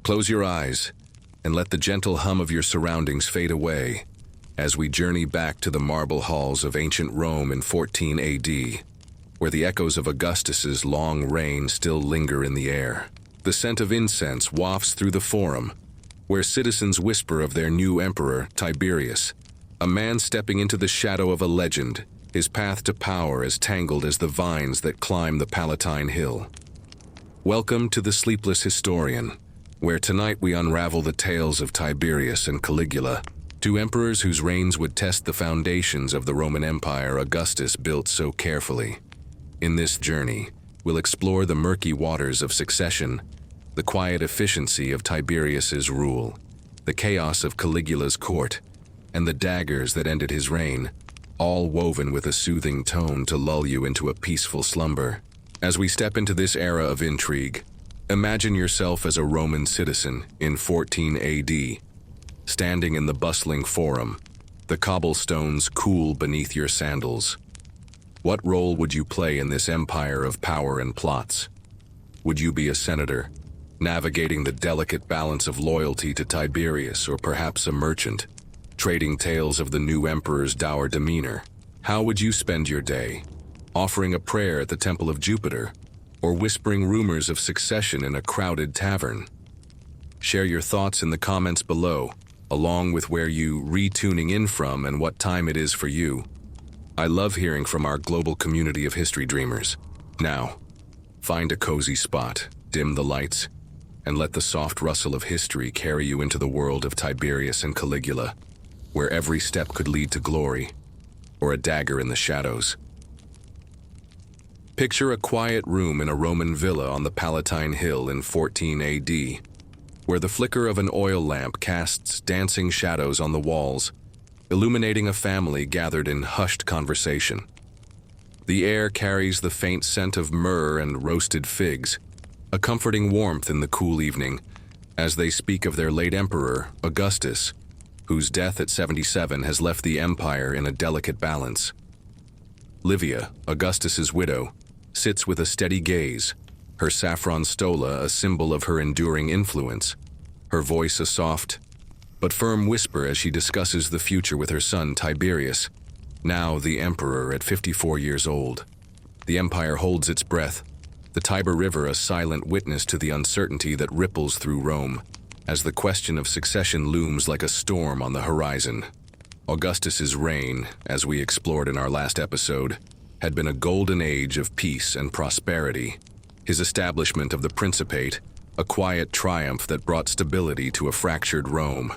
Close your eyes and let the gentle hum of your surroundings fade away as we journey back to the marble halls of ancient Rome in 14 AD, where the echoes of Augustus's long reign still linger in the air. The scent of incense wafts through the forum, where citizens whisper of their new emperor, Tiberius, a man stepping into the shadow of a legend, his path to power as tangled as the vines that climb the Palatine Hill. Welcome to the Sleepless Historian, where tonight we unravel the tales of Tiberius and Caligula, two emperors whose reigns would test the foundations of the Roman Empire Augustus built so carefully. In this journey, we'll explore the murky waters of succession, the quiet efficiency of Tiberius's rule, the chaos of Caligula's court, and the daggers that ended his reign, all woven with a soothing tone to lull you into a peaceful slumber. As we step into this era of intrigue, imagine yourself as a Roman citizen in 14 AD, standing in the bustling forum, the cobblestones cool beneath your sandals. What role would you play in this empire of power and plots? Would you be a senator, navigating the delicate balance of loyalty to Tiberius, or perhaps a merchant, trading tales of the new emperor's dour demeanor? How would you spend your day? Offering a prayer at the Temple of Jupiter, or whispering rumors of succession in a crowded tavern? Share your thoughts in the comments below, along with where you retuning in from and what time it is for you. I love hearing from our global community of history dreamers. Now, find a cozy spot, dim the lights, and let the soft rustle of history carry you into the world of Tiberius and Caligula, where every step could lead to glory, or a dagger in the shadows. Picture a quiet room in a Roman villa on the Palatine Hill in 14 AD, where the flicker of an oil lamp casts dancing shadows on the walls, illuminating a family gathered in hushed conversation. The air carries the faint scent of myrrh and roasted figs, a comforting warmth in the cool evening, as they speak of their late emperor, Augustus, whose death at 77 has left the empire in a delicate balance. Livia, Augustus's widow, sits with a steady gaze, her saffron stola a symbol of her enduring influence, her voice a soft but firm whisper as she discusses the future with her son Tiberius, now the emperor at 54 years old. The empire holds its breath, the Tiber River a silent witness to the uncertainty that ripples through Rome, as the question of succession looms like a storm on the horizon. Augustus's reign, as we explored in our last episode, had been a golden age of peace and prosperity. His establishment of the Principate, a quiet triumph that brought stability to a fractured Rome.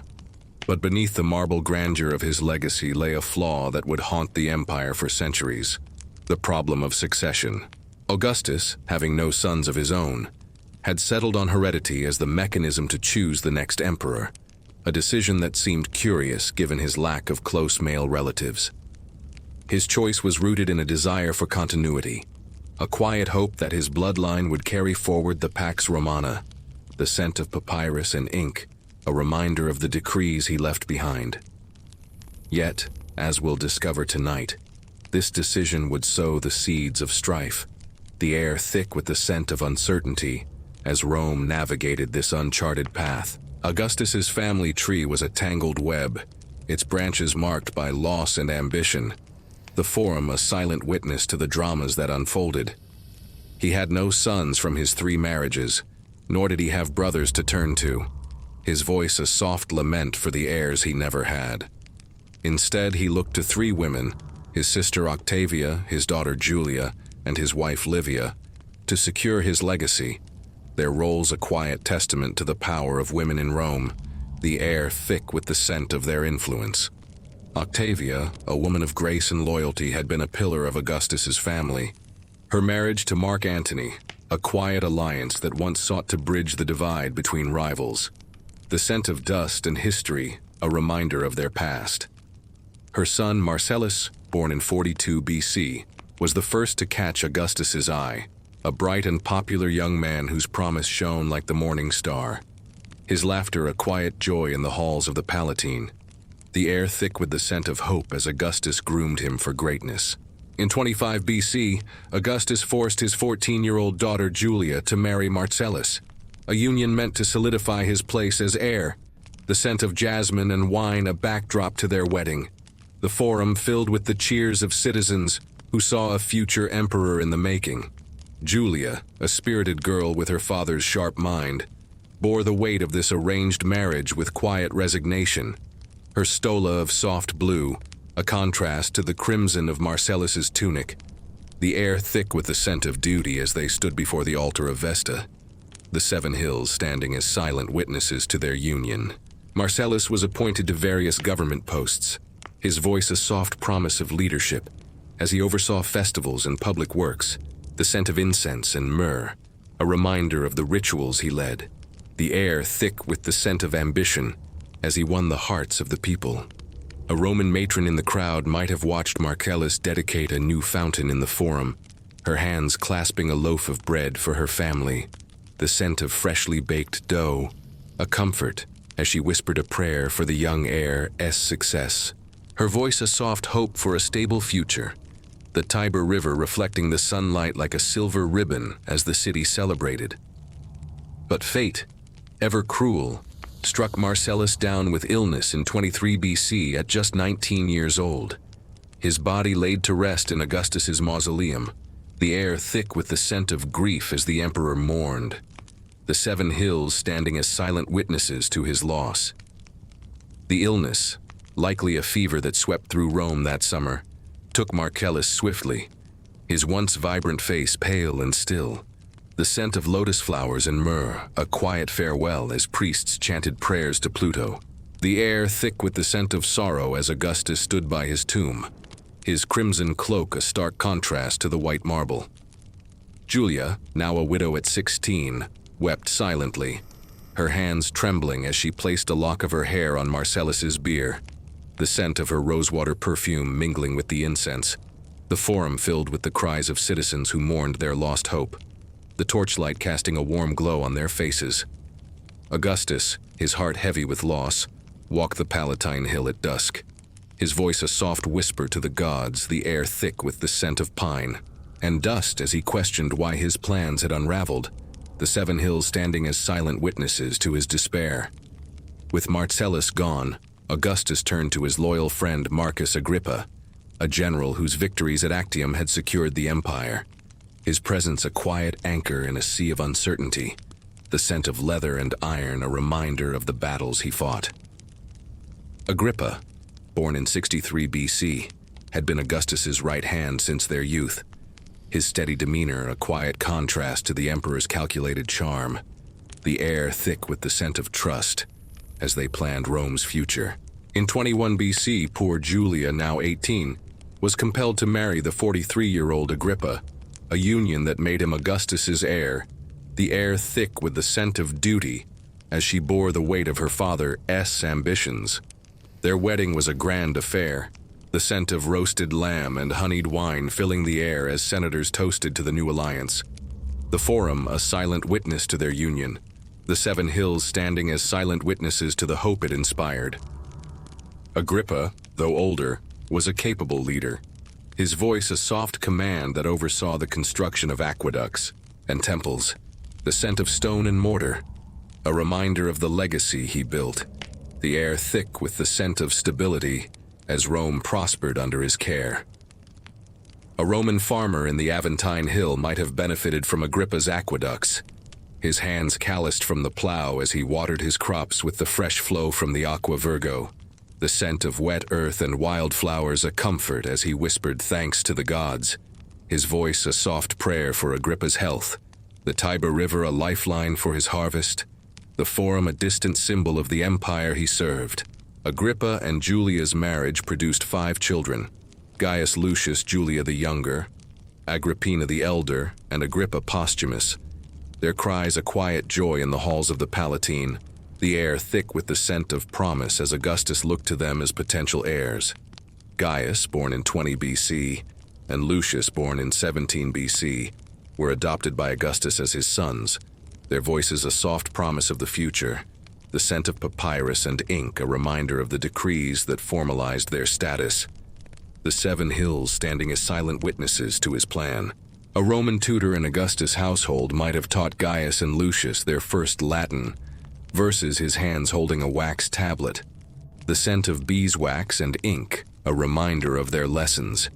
But beneath the marble grandeur of his legacy lay a flaw that would haunt the empire for centuries: the problem of succession. Augustus, having no sons of his own, had settled on heredity as the mechanism to choose the next emperor, a decision that seemed curious given his lack of close male relatives. His choice was rooted in a desire for continuity, a quiet hope that his bloodline would carry forward the Pax Romana, the scent of papyrus and ink, a reminder of the decrees he left behind. Yet, as we'll discover tonight, this decision would sow the seeds of strife, the air thick with the scent of uncertainty, as Rome navigated this uncharted path. Augustus's family tree was a tangled web, its branches marked by loss and ambition, the forum a silent witness to the dramas that unfolded. He had no sons from his 3 marriages, nor did he have brothers to turn to, his voice a soft lament for the heirs he never had. Instead, he looked to 3 women, his sister Octavia, his daughter Julia, and his wife Livia, to secure his legacy, their roles a quiet testament to the power of women in Rome, the air thick with the scent of their influence. Octavia, a woman of grace and loyalty, had been a pillar of Augustus's family. Her marriage to Mark Antony, a quiet alliance that once sought to bridge the divide between rivals. The scent of dust and history, a reminder of their past. Her son Marcellus, born in 42 BC, was the first to catch Augustus's eye, a bright and popular young man whose promise shone like the morning star. His laughter a quiet joy in the halls of the Palatine, the air thick with the scent of hope as Augustus groomed him for greatness. In 25 BC, Augustus forced his 14-year-old daughter Julia to marry Marcellus, a union meant to solidify his place as heir, the scent of jasmine and wine a backdrop to their wedding, the forum filled with the cheers of citizens who saw a future emperor in the making. Julia, a spirited girl with her father's sharp mind, bore the weight of this arranged marriage with quiet resignation, her stola of soft blue, a contrast to the crimson of Marcellus's tunic, the air thick with the scent of duty as they stood before the altar of Vesta, the 7 hills standing as silent witnesses to their union. Marcellus was appointed to various government posts, his voice a soft promise of leadership, as he oversaw festivals and public works, the scent of incense and myrrh, a reminder of the rituals he led, the air thick with the scent of ambition, as he won the hearts of the people. A Roman matron in the crowd might have watched Marcellus dedicate a new fountain in the forum, her hands clasping a loaf of bread for her family, the scent of freshly baked dough, a comfort as she whispered a prayer for the young heir's success, her voice a soft hope for a stable future, the Tiber River reflecting the sunlight like a silver ribbon as the city celebrated. But fate, ever cruel, struck Marcellus down with illness in 23 BC at just 19 years old. His body laid to rest in Augustus's mausoleum, the air thick with the scent of grief as the emperor mourned, the 7 hills standing as silent witnesses to his loss. The illness, likely a fever that swept through Rome that summer, took Marcellus swiftly, his once vibrant face pale and still, the scent of lotus flowers and myrrh, a quiet farewell as priests chanted prayers to Pluto, the air thick with the scent of sorrow as Augustus stood by his tomb, his crimson cloak a stark contrast to the white marble. Julia, now a widow at 16, wept silently, her hands trembling as she placed a lock of her hair on Marcellus's bier, the scent of her rosewater perfume mingling with the incense, the forum filled with the cries of citizens who mourned their lost hope, the torchlight casting a warm glow on their faces. Augustus, his heart heavy with loss, walked the Palatine Hill at dusk, his voice a soft whisper to the gods, the air thick with the scent of pine, and dust as he questioned why his plans had unraveled, the 7 hills standing as silent witnesses to his despair. With Marcellus gone, Augustus turned to his loyal friend Marcus Agrippa, a general whose victories at Actium had secured the empire, his presence a quiet anchor in a sea of uncertainty, the scent of leather and iron a reminder of the battles he fought. Agrippa, born in 63 BC, had been Augustus's right hand since their youth, his steady demeanor a quiet contrast to the emperor's calculated charm, the air thick with the scent of trust as they planned Rome's future. In 21 BC, poor Julia, now 18, was compelled to marry the 43-year-old Agrippa, a union that made him Augustus's heir, the air thick with the scent of duty as she bore the weight of her father's ambitions. Their wedding was a grand affair, the scent of roasted lamb and honeyed wine filling the air as senators toasted to the new alliance. The forum a silent witness to their union, the 7 hills standing as silent witnesses to the hope it inspired. Agrippa, though older, was a capable leader, his voice a soft command that oversaw the construction of aqueducts and temples, the scent of stone and mortar, a reminder of the legacy he built, the air thick with the scent of stability as Rome prospered under his care. A Roman farmer in the Aventine Hill might have benefited from Agrippa's aqueducts, his hands calloused from the plow as he watered his crops with the fresh flow from the Aqua Virgo, the scent of wet earth and wildflowers a comfort as he whispered thanks to the gods, his voice a soft prayer for Agrippa's health, the Tiber River a lifeline for his harvest, the forum a distant symbol of the empire he served. Agrippa and Julia's marriage produced 5 children, Gaius Lucius Julia the younger, Agrippina the elder, and Agrippa Posthumus, their cries a quiet joy in the halls of the Palatine, the air thick with the scent of promise as Augustus looked to them as potential heirs. Gaius, born in 20 BC, and Lucius, born in 17 BC, were adopted by Augustus as his sons, their voices a soft promise of the future, the scent of papyrus and ink a reminder of the decrees that formalized their status, the 7 hills standing as silent witnesses to his plan, A Roman tutor in Augustus' household might have taught Gaius and Lucius their first Latin, verses his hands holding a wax tablet, the scent of beeswax and ink, a reminder of their lessons,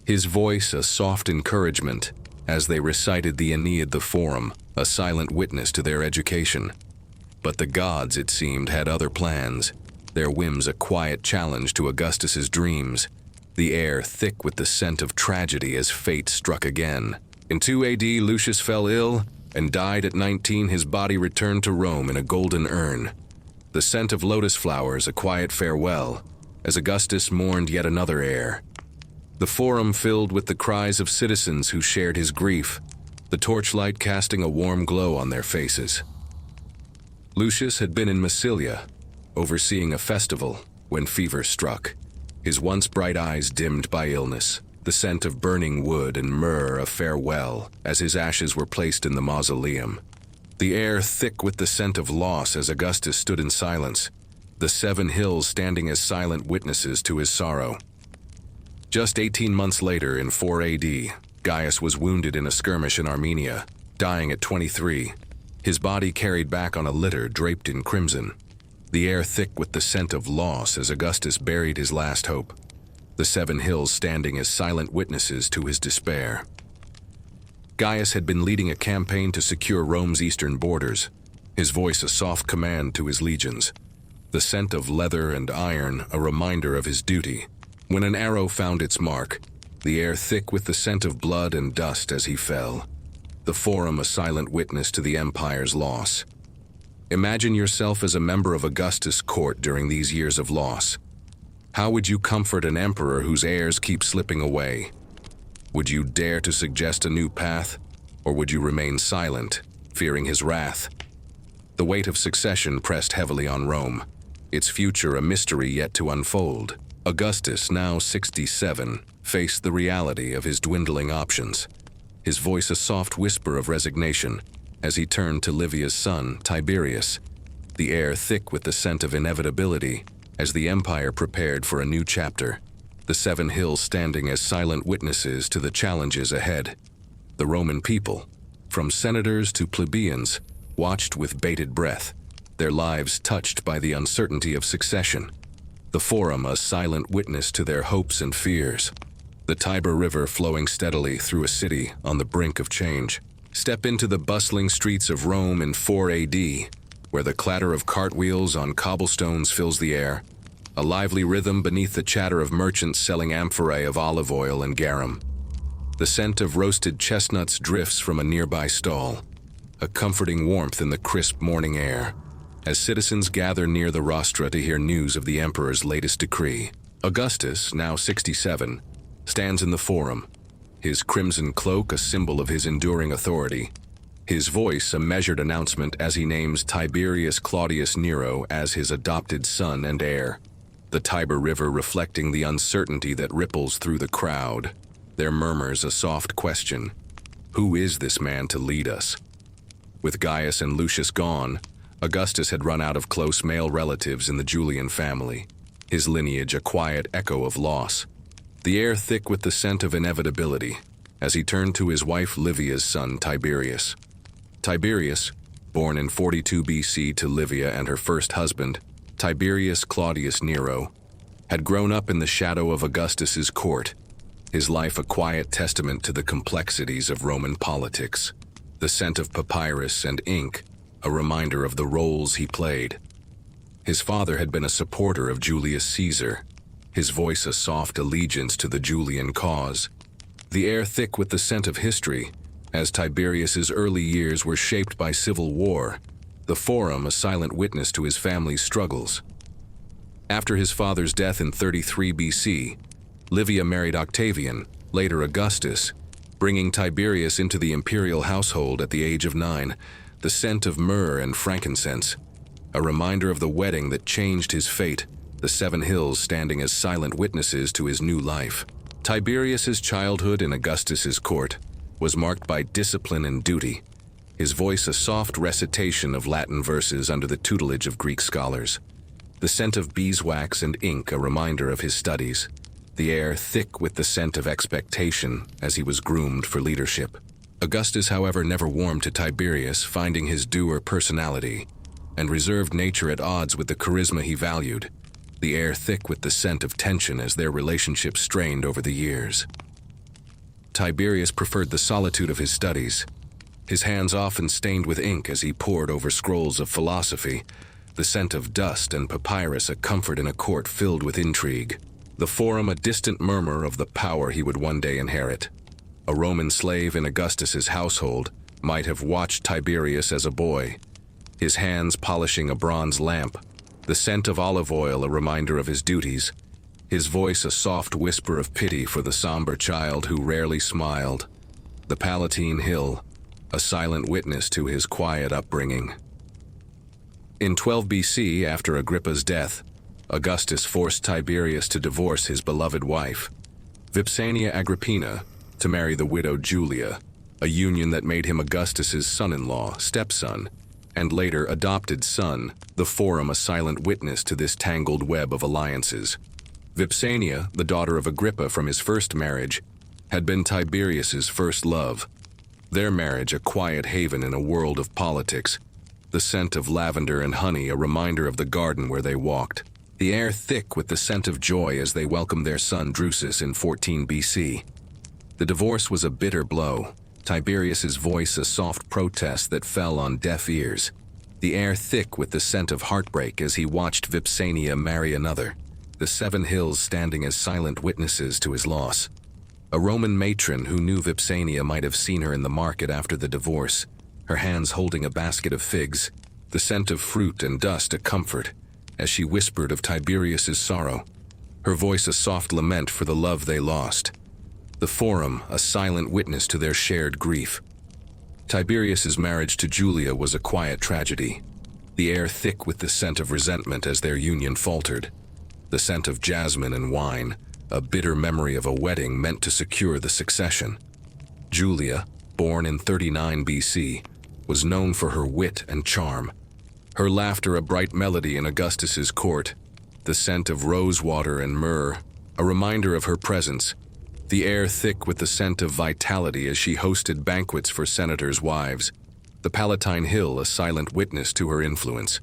his voice a soft encouragement as they recited the Aeneid, the Forum, a silent witness to their education. But the gods, it seemed, had other plans, their whims a quiet challenge to Augustus's dreams, the air thick with the scent of tragedy as fate struck again. In 2 AD, Lucius fell ill and died at 19. His body returned to Rome in a golden urn. The scent of lotus flowers, a quiet farewell, as Augustus mourned yet another heir. The Forum filled with the cries of citizens who shared his grief, the torchlight casting a warm glow on their faces. Lucius had been in Massilia, overseeing a festival, when fever struck, his once bright eyes dimmed by illness, the scent of burning wood and myrrh a farewell as his ashes were placed in the mausoleum. The air thick with the scent of loss as Augustus stood in silence, the 7 hills standing as silent witnesses to his sorrow. Just 18 months later, in 4 AD, Gaius was wounded in a skirmish in Armenia, dying at 23, his body carried back on a litter draped in crimson, the air thick with the scent of loss as Augustus buried his last hope, the 7 hills standing as silent witnesses to his despair. Gaius had been leading a campaign to secure Rome's eastern borders, his voice a soft command to his legions, the scent of leather and iron a reminder of his duty. When an arrow found its mark, the air thick with the scent of blood and dust as he fell, the Forum a silent witness to the empire's loss. Imagine yourself as a member of Augustus' court during these years of loss. How would you comfort an emperor whose heirs keep slipping away? Would you dare to suggest a new path, or would you remain silent, fearing his wrath? The weight of succession pressed heavily on Rome, its future a mystery yet to unfold. Augustus, now 67, faced the reality of his dwindling options, his voice a soft whisper of resignation as he turned to Livia's son, Tiberius, the air thick with the scent of inevitability as the empire prepared for a new chapter, the 7 hills standing as silent witnesses to the challenges ahead. The Roman people, from senators to plebeians, watched with bated breath, their lives touched by the uncertainty of succession. The Forum a silent witness to their hopes and fears. The Tiber River flowing steadily through a city on the brink of change. Step into the bustling streets of Rome in 4 AD, where the clatter of cartwheels on cobblestones fills the air, a lively rhythm beneath the chatter of merchants selling amphorae of olive oil and garum. The scent of roasted chestnuts drifts from a nearby stall, a comforting warmth in the crisp morning air, as citizens gather near the rostra to hear news of the emperor's latest decree. Augustus, now 67, stands in the Forum, his crimson cloak a symbol of his enduring authority, his voice a measured announcement as he names Tiberius Claudius Nero as his adopted son and heir, the Tiber River reflecting the uncertainty that ripples through the crowd, their murmurs a soft question: who is this man to lead us? With Gaius and Lucius gone, Augustus had run out of close male relatives in the Julian family, his lineage a quiet echo of loss, the air thick with the scent of inevitability, as he turned to his wife Livia's son Tiberius. Tiberius, born in 42 BC to Livia and her first husband, Tiberius Claudius Nero, had grown up in the shadow of Augustus's court, his life a quiet testament to the complexities of Roman politics, the scent of papyrus and ink a reminder of the roles he played. His father had been a supporter of Julius Caesar, his voice a soft allegiance to the Julian cause, the air thick with the scent of history, as Tiberius's early years were shaped by civil war, the Forum a silent witness to his family's struggles. After his father's death in 33 BC, Livia married Octavian, later Augustus, bringing Tiberius into the imperial household at the age of 9, the scent of myrrh and frankincense, a reminder of the wedding that changed his fate, the 7 hills standing as silent witnesses to his new life. Tiberius's childhood in Augustus's court was marked by discipline and duty, his voice a soft recitation of Latin verses under the tutelage of Greek scholars, the scent of beeswax and ink a reminder of his studies, the air thick with the scent of expectation as he was groomed for leadership. Augustus, however, never warmed to Tiberius, finding his dour personality and reserved nature at odds with the charisma he valued, the air thick with the scent of tension as their relationship strained over the years. Tiberius preferred the solitude of his studies, his hands often stained with ink as he pored over scrolls of philosophy, the scent of dust and papyrus a comfort in a court filled with intrigue, the forum a distant murmur of the power he would one day inherit. A Roman slave in Augustus's household might have watched Tiberius as a boy, his hands polishing a bronze lamp, the scent of olive oil a reminder of his duties, his voice a soft whisper of pity for the somber child who rarely smiled, the Palatine Hill, a silent witness to his quiet upbringing. In 12 BC, after Agrippa's death, Augustus forced Tiberius to divorce his beloved wife, Vipsania Agrippina, to marry the widow Julia, a union that made him Augustus's son-in-law, stepson, and later adopted son, the forum a silent witness to this tangled web of alliances. Vipsania, the daughter of Agrippa from his first marriage, had been Tiberius's first love, their marriage a quiet haven in a world of politics, the scent of lavender and honey a reminder of the garden where they walked, the air thick with the scent of joy as they welcomed their son Drusus in 14 BC. The divorce was a bitter blow, Tiberius's voice a soft protest that fell on deaf ears, the air thick with the scent of heartbreak as he watched Vipsania marry another, the 7 hills standing as silent witnesses to his loss. A Roman matron who knew Vipsania might have seen her in the market after the divorce, her hands holding a basket of figs, the scent of fruit and dust a comfort, as she whispered of Tiberius's sorrow, her voice a soft lament for the love they lost. The forum a silent witness to their shared grief. Tiberius's marriage to Julia was a quiet tragedy, the air thick with the scent of resentment as their union faltered, the scent of jasmine and wine, a bitter memory of a wedding meant to secure the succession. Julia, born in 39 BC, was known for her wit and charm, her laughter a bright melody in Augustus's court, the scent of rosewater and myrrh, a reminder of her presence, the air thick with the scent of vitality as she hosted banquets for senators' wives, the Palatine Hill a silent witness to her influence.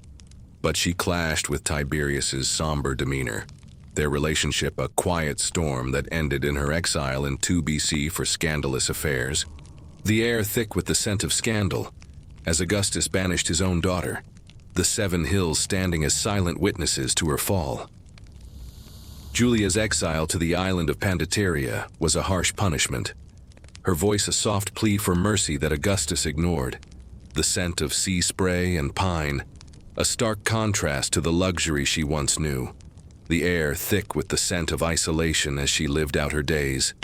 But she clashed with Tiberius's somber demeanor, their relationship a quiet storm that ended in her exile in 2 BC for scandalous affairs. The air thick with the scent of scandal, as Augustus banished his own daughter, the 7 hills standing as silent witnesses to her fall. Julia's exile to the island of Pandateria was a harsh punishment, her voice a soft plea for mercy that Augustus ignored, the scent of sea spray and pine, a stark contrast to the luxury she once knew, the air thick with the scent of isolation as she lived out her days,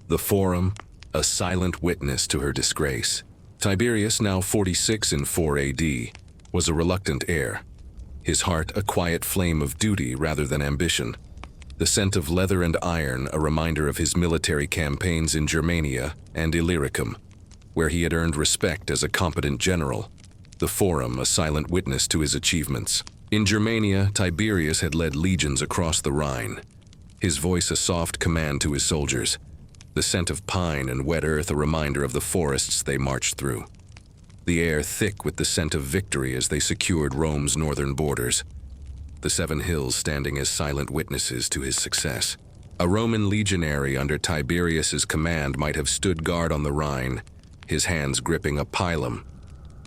the forum a silent witness to her disgrace. Tiberius, now 46 in 4 AD, was a reluctant heir, his heart a quiet flame of duty rather than ambition, the scent of leather and iron a reminder of his military campaigns in Germania and Illyricum, where he had earned respect as a competent general, the forum a silent witness to his achievements. In Germania, Tiberius had led legions across the Rhine, his voice a soft command to his soldiers, the scent of pine and wet earth a reminder of the forests they marched through, the air thick with the scent of victory as they secured Rome's northern borders, the 7 hills standing as silent witnesses to his success. A Roman legionary under Tiberius's command might have stood guard on the Rhine, his hands gripping a pilum,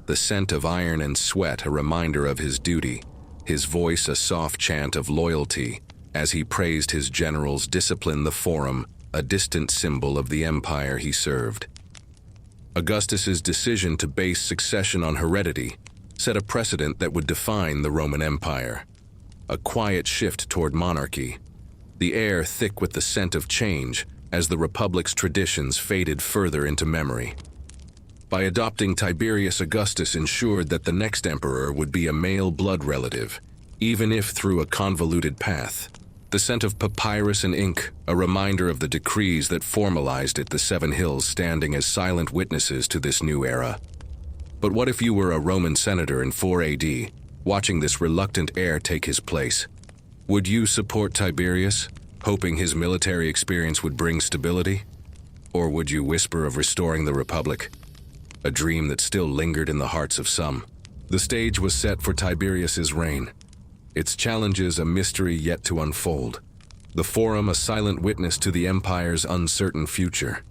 the scent of iron and sweat a reminder of his duty, his voice a soft chant of loyalty as he praised his general's discipline, the forum a distant symbol of the empire he served. Augustus's decision to base succession on heredity set a precedent that would define the Roman Empire, a quiet shift toward monarchy, the air thick with the scent of change as the Republic's traditions faded further into memory. By adopting Tiberius, Augustus ensured that the next emperor would be a male blood relative, even if through a convoluted path. The scent of papyrus and ink, a reminder of the decrees that formalized it, the 7 hills standing as silent witnesses to this new era. But what if you were a Roman senator in 4 AD, watching this reluctant heir take his place? Would you support Tiberius, hoping his military experience would bring stability? Or would you whisper of restoring the Republic, a dream that still lingered in the hearts of some? The stage was set for Tiberius's reign, its challenges a mystery yet to unfold. The Forum a silent witness to the empire's uncertain future.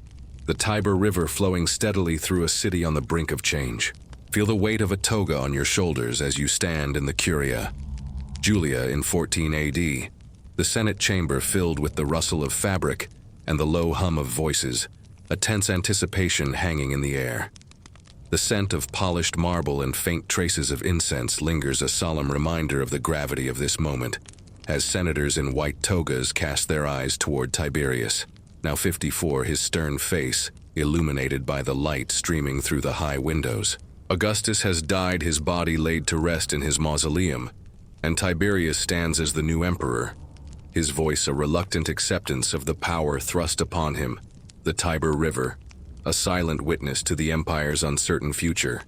The Tiber River flowing steadily through a city on the brink of change. Feel the weight of a toga on your shoulders as you stand in the Curia Julia in 14 AD, the Senate chamber filled with the rustle of fabric and the low hum of voices, a tense anticipation hanging in the air. The scent of polished marble and faint traces of incense lingers, a solemn reminder of the gravity of this moment, as senators in white togas cast their eyes toward Tiberius, now 54, his stern face illuminated by the light streaming through the high windows. Augustus has died, his body laid to rest in his mausoleum, and Tiberius stands as the new emperor, his voice a reluctant acceptance of the power thrust upon him. The Tiber River, a silent witness to the empire's uncertain future.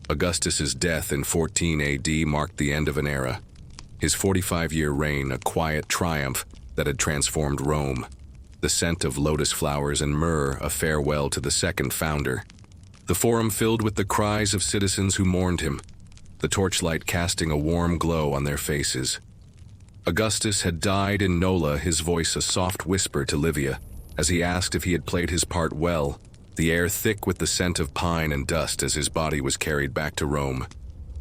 Augustus's death in 14 AD marked the end of an era, his 45-year reign a quiet triumph that had transformed Rome. The scent of lotus flowers and myrrh a farewell to the second founder. The Forum filled with the cries of citizens who mourned him, the torchlight casting a warm glow on their faces. Augustus had died in Nola, his voice a soft whisper to Livia, as he asked if he had played his part well, the air thick with the scent of pine and dust as his body was carried back to Rome.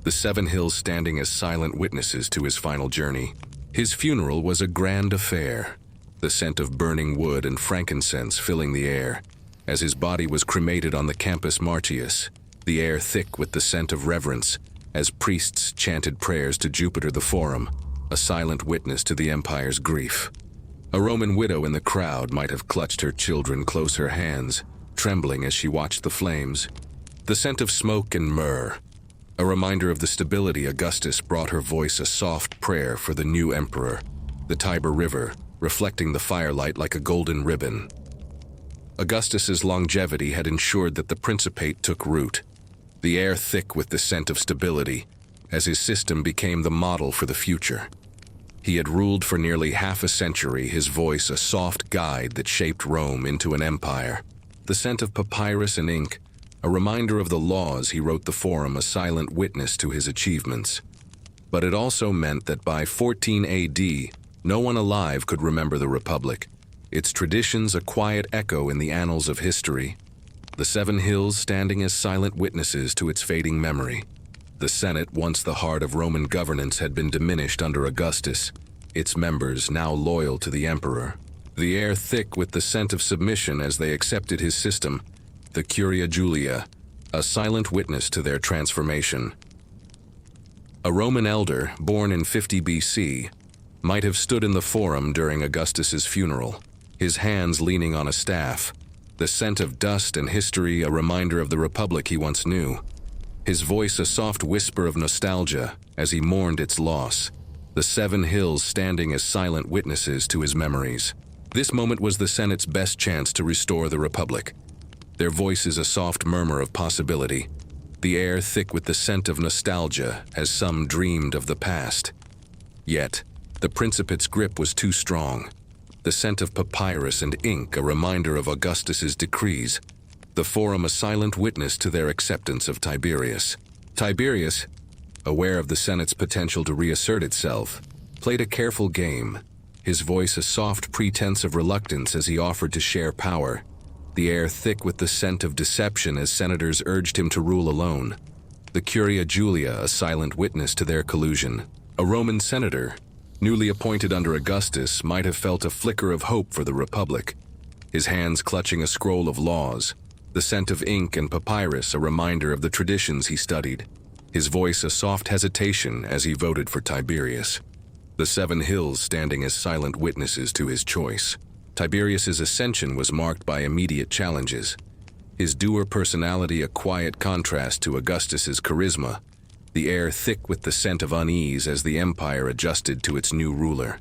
The 7 hills standing as silent witnesses to his final journey. His funeral was a grand affair, the scent of burning wood and frankincense filling the air, as his body was cremated on the Campus Martius, the air thick with the scent of reverence, as priests chanted prayers to Jupiter. The Forum, a silent witness to the empire's grief. A Roman widow in the crowd might have clutched her children close, her hands trembling as she watched the flames. The scent of smoke and myrrh, a reminder of the stability Augustus brought, her voice a soft prayer for the new emperor. The Tiber River, reflecting the firelight like a golden ribbon. Augustus's longevity had ensured that the Principate took root, the air thick with the scent of stability, as his system became the model for the future. He had ruled for nearly half a century, his voice a soft guide that shaped Rome into an empire. The scent of papyrus and ink, a reminder of the laws he wrote. The Forum a silent witness to his achievements. But it also meant that by 14 AD, no one alive could remember the Republic, its traditions a quiet echo in the annals of history. The 7 hills standing as silent witnesses to its fading memory. The Senate, once the heart of Roman governance, had been diminished under Augustus, its members now loyal to the emperor. The air thick with the scent of submission as they accepted his system. The Curia Julia, a silent witness to their transformation. A Roman elder, born in 50 BC, might have stood in the Forum during Augustus's funeral, his hands leaning on a staff, the scent of dust and history a reminder of the Republic he once knew. His voice a soft whisper of nostalgia as he mourned its loss, the 7 hills standing as silent witnesses to his memories. This moment was the Senate's best chance to restore the Republic. Their voices a soft murmur of possibility, the air thick with the scent of nostalgia as some dreamed of the past. Yet, the Principate's grip was too strong, the scent of papyrus and ink a reminder of Augustus's decrees. The Forum a silent witness to their acceptance of Tiberius. Tiberius, aware of the Senate's potential to reassert itself, played a careful game, his voice a soft pretense of reluctance as he offered to share power, the air thick with the scent of deception as senators urged him to rule alone. The Curia Julia a silent witness to their collusion. A Roman senator, newly appointed under Augustus, might have felt a flicker of hope for the Republic, his hands clutching a scroll of laws, the scent of ink and papyrus a reminder of the traditions he studied, his voice a soft hesitation as he voted for Tiberius. The 7 hills standing as silent witnesses to his choice. Tiberius's ascension was marked by immediate challenges, his dour personality a quiet contrast to Augustus's charisma, the air thick with the scent of unease as the empire adjusted to its new ruler.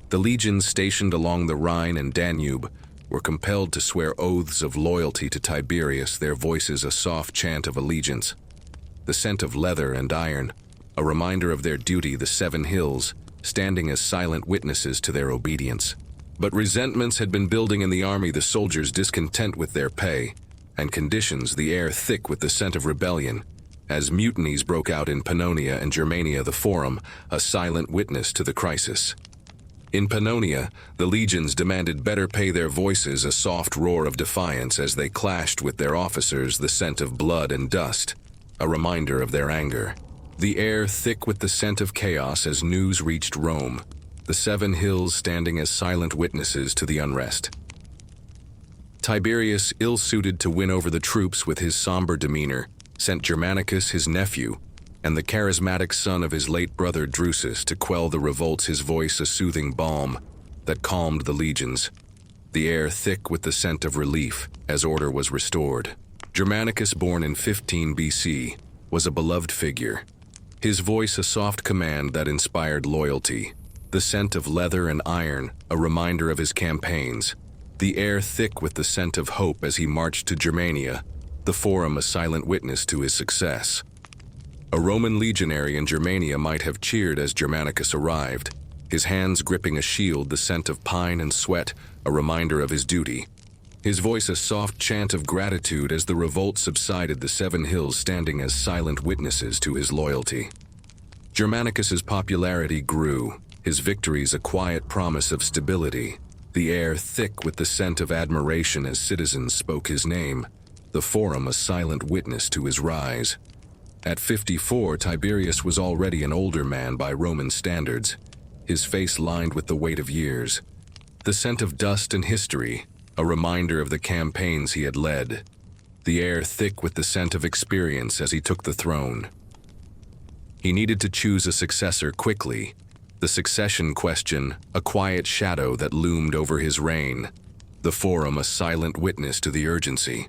The legions stationed along the Rhine and Danube were compelled to swear oaths of loyalty to Tiberius, their voices a soft chant of allegiance. The scent of leather and iron, a reminder of their duty. The 7 hills, standing as silent witnesses to their obedience. But resentments had been building in the army, the soldiers discontent with their pay, and conditions, the air thick with the scent of rebellion. As mutinies broke out in Pannonia and Germania, the Forum, a silent witness to the crisis. In Pannonia, the legions demanded better pay, their voices a soft roar of defiance as they clashed with their officers, the scent of blood and dust, a reminder of their anger. The air thick with the scent of chaos as news reached Rome, the 7 hills standing as silent witnesses to the unrest. Tiberius, ill-suited to win over the troops with his somber demeanor, sent Germanicus, his nephew, and the charismatic son of his late brother Drusus to quell the revolts, his voice a soothing balm that calmed the legions. The air thick with the scent of relief as order was restored. Germanicus, born in 15 BC, was a beloved figure. His voice a soft command that inspired loyalty. The scent of leather and iron, a reminder of his campaigns. The air thick with the scent of hope as he marched to Germania, the Forum a silent witness to his success. A Roman legionary in Germania might have cheered as Germanicus arrived, his hands gripping a shield, the scent of pine and sweat, a reminder of his duty. His voice a soft chant of gratitude as the revolt subsided, the 7 hills standing as silent witnesses to his loyalty. Germanicus's popularity grew, his victories a quiet promise of stability, the air thick with the scent of admiration as citizens spoke his name, the Forum a silent witness to his rise. At 54, Tiberius was already an older man by Roman standards, his face lined with the weight of years. The scent of dust and history, a reminder of the campaigns he had led. The air thick with the scent of experience as he took the throne. He needed to choose a successor quickly. The succession question, a quiet shadow that loomed over his reign. The Forum a silent witness to the urgency.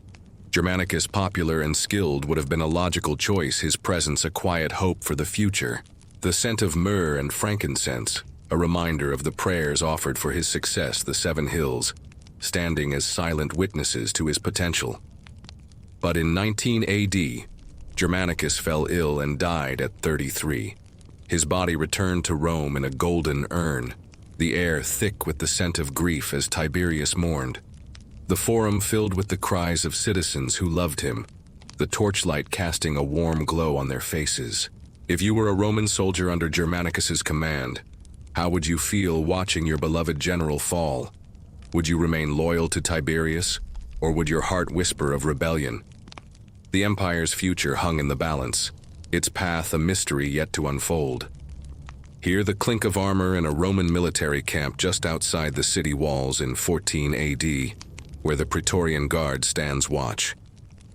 Germanicus, popular and skilled, would have been a logical choice, his presence a quiet hope for the future. The scent of myrrh and frankincense, a reminder of the prayers offered for his success, the 7 hills, standing as silent witnesses to his potential. But in 19 AD, Germanicus fell ill and died at 33. His body returned to Rome in a golden urn, the air thick with the scent of grief as Tiberius mourned. The Forum filled with the cries of citizens who loved him, the torchlight casting a warm glow on their faces. If you were a Roman soldier under Germanicus's command, how would you feel watching your beloved general fall? Would you remain loyal to Tiberius, or would your heart whisper of rebellion? The empire's future hung in the balance, its path a mystery yet to unfold. Hear the clink of armor in a Roman military camp just outside the city walls in 14 AD, where the Praetorian Guard stands watch,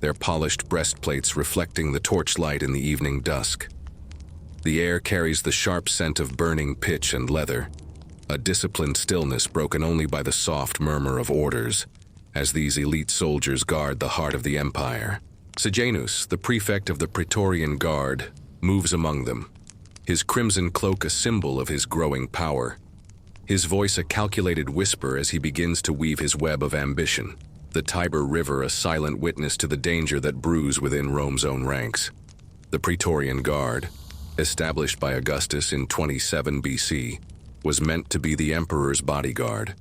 their polished breastplates reflecting the torchlight in the evening dusk. The air carries the sharp scent of burning pitch and leather, a disciplined stillness broken only by the soft murmur of orders, as these elite soldiers guard the heart of the empire. Sejanus, the prefect of the Praetorian Guard, moves among them, his crimson cloak a symbol of his growing power, his voice a calculated whisper as he begins to weave his web of ambition, the Tiber River a silent witness to the danger that brews within Rome's own ranks. The Praetorian Guard, established by Augustus in 27 BC, was meant to be the emperor's bodyguard,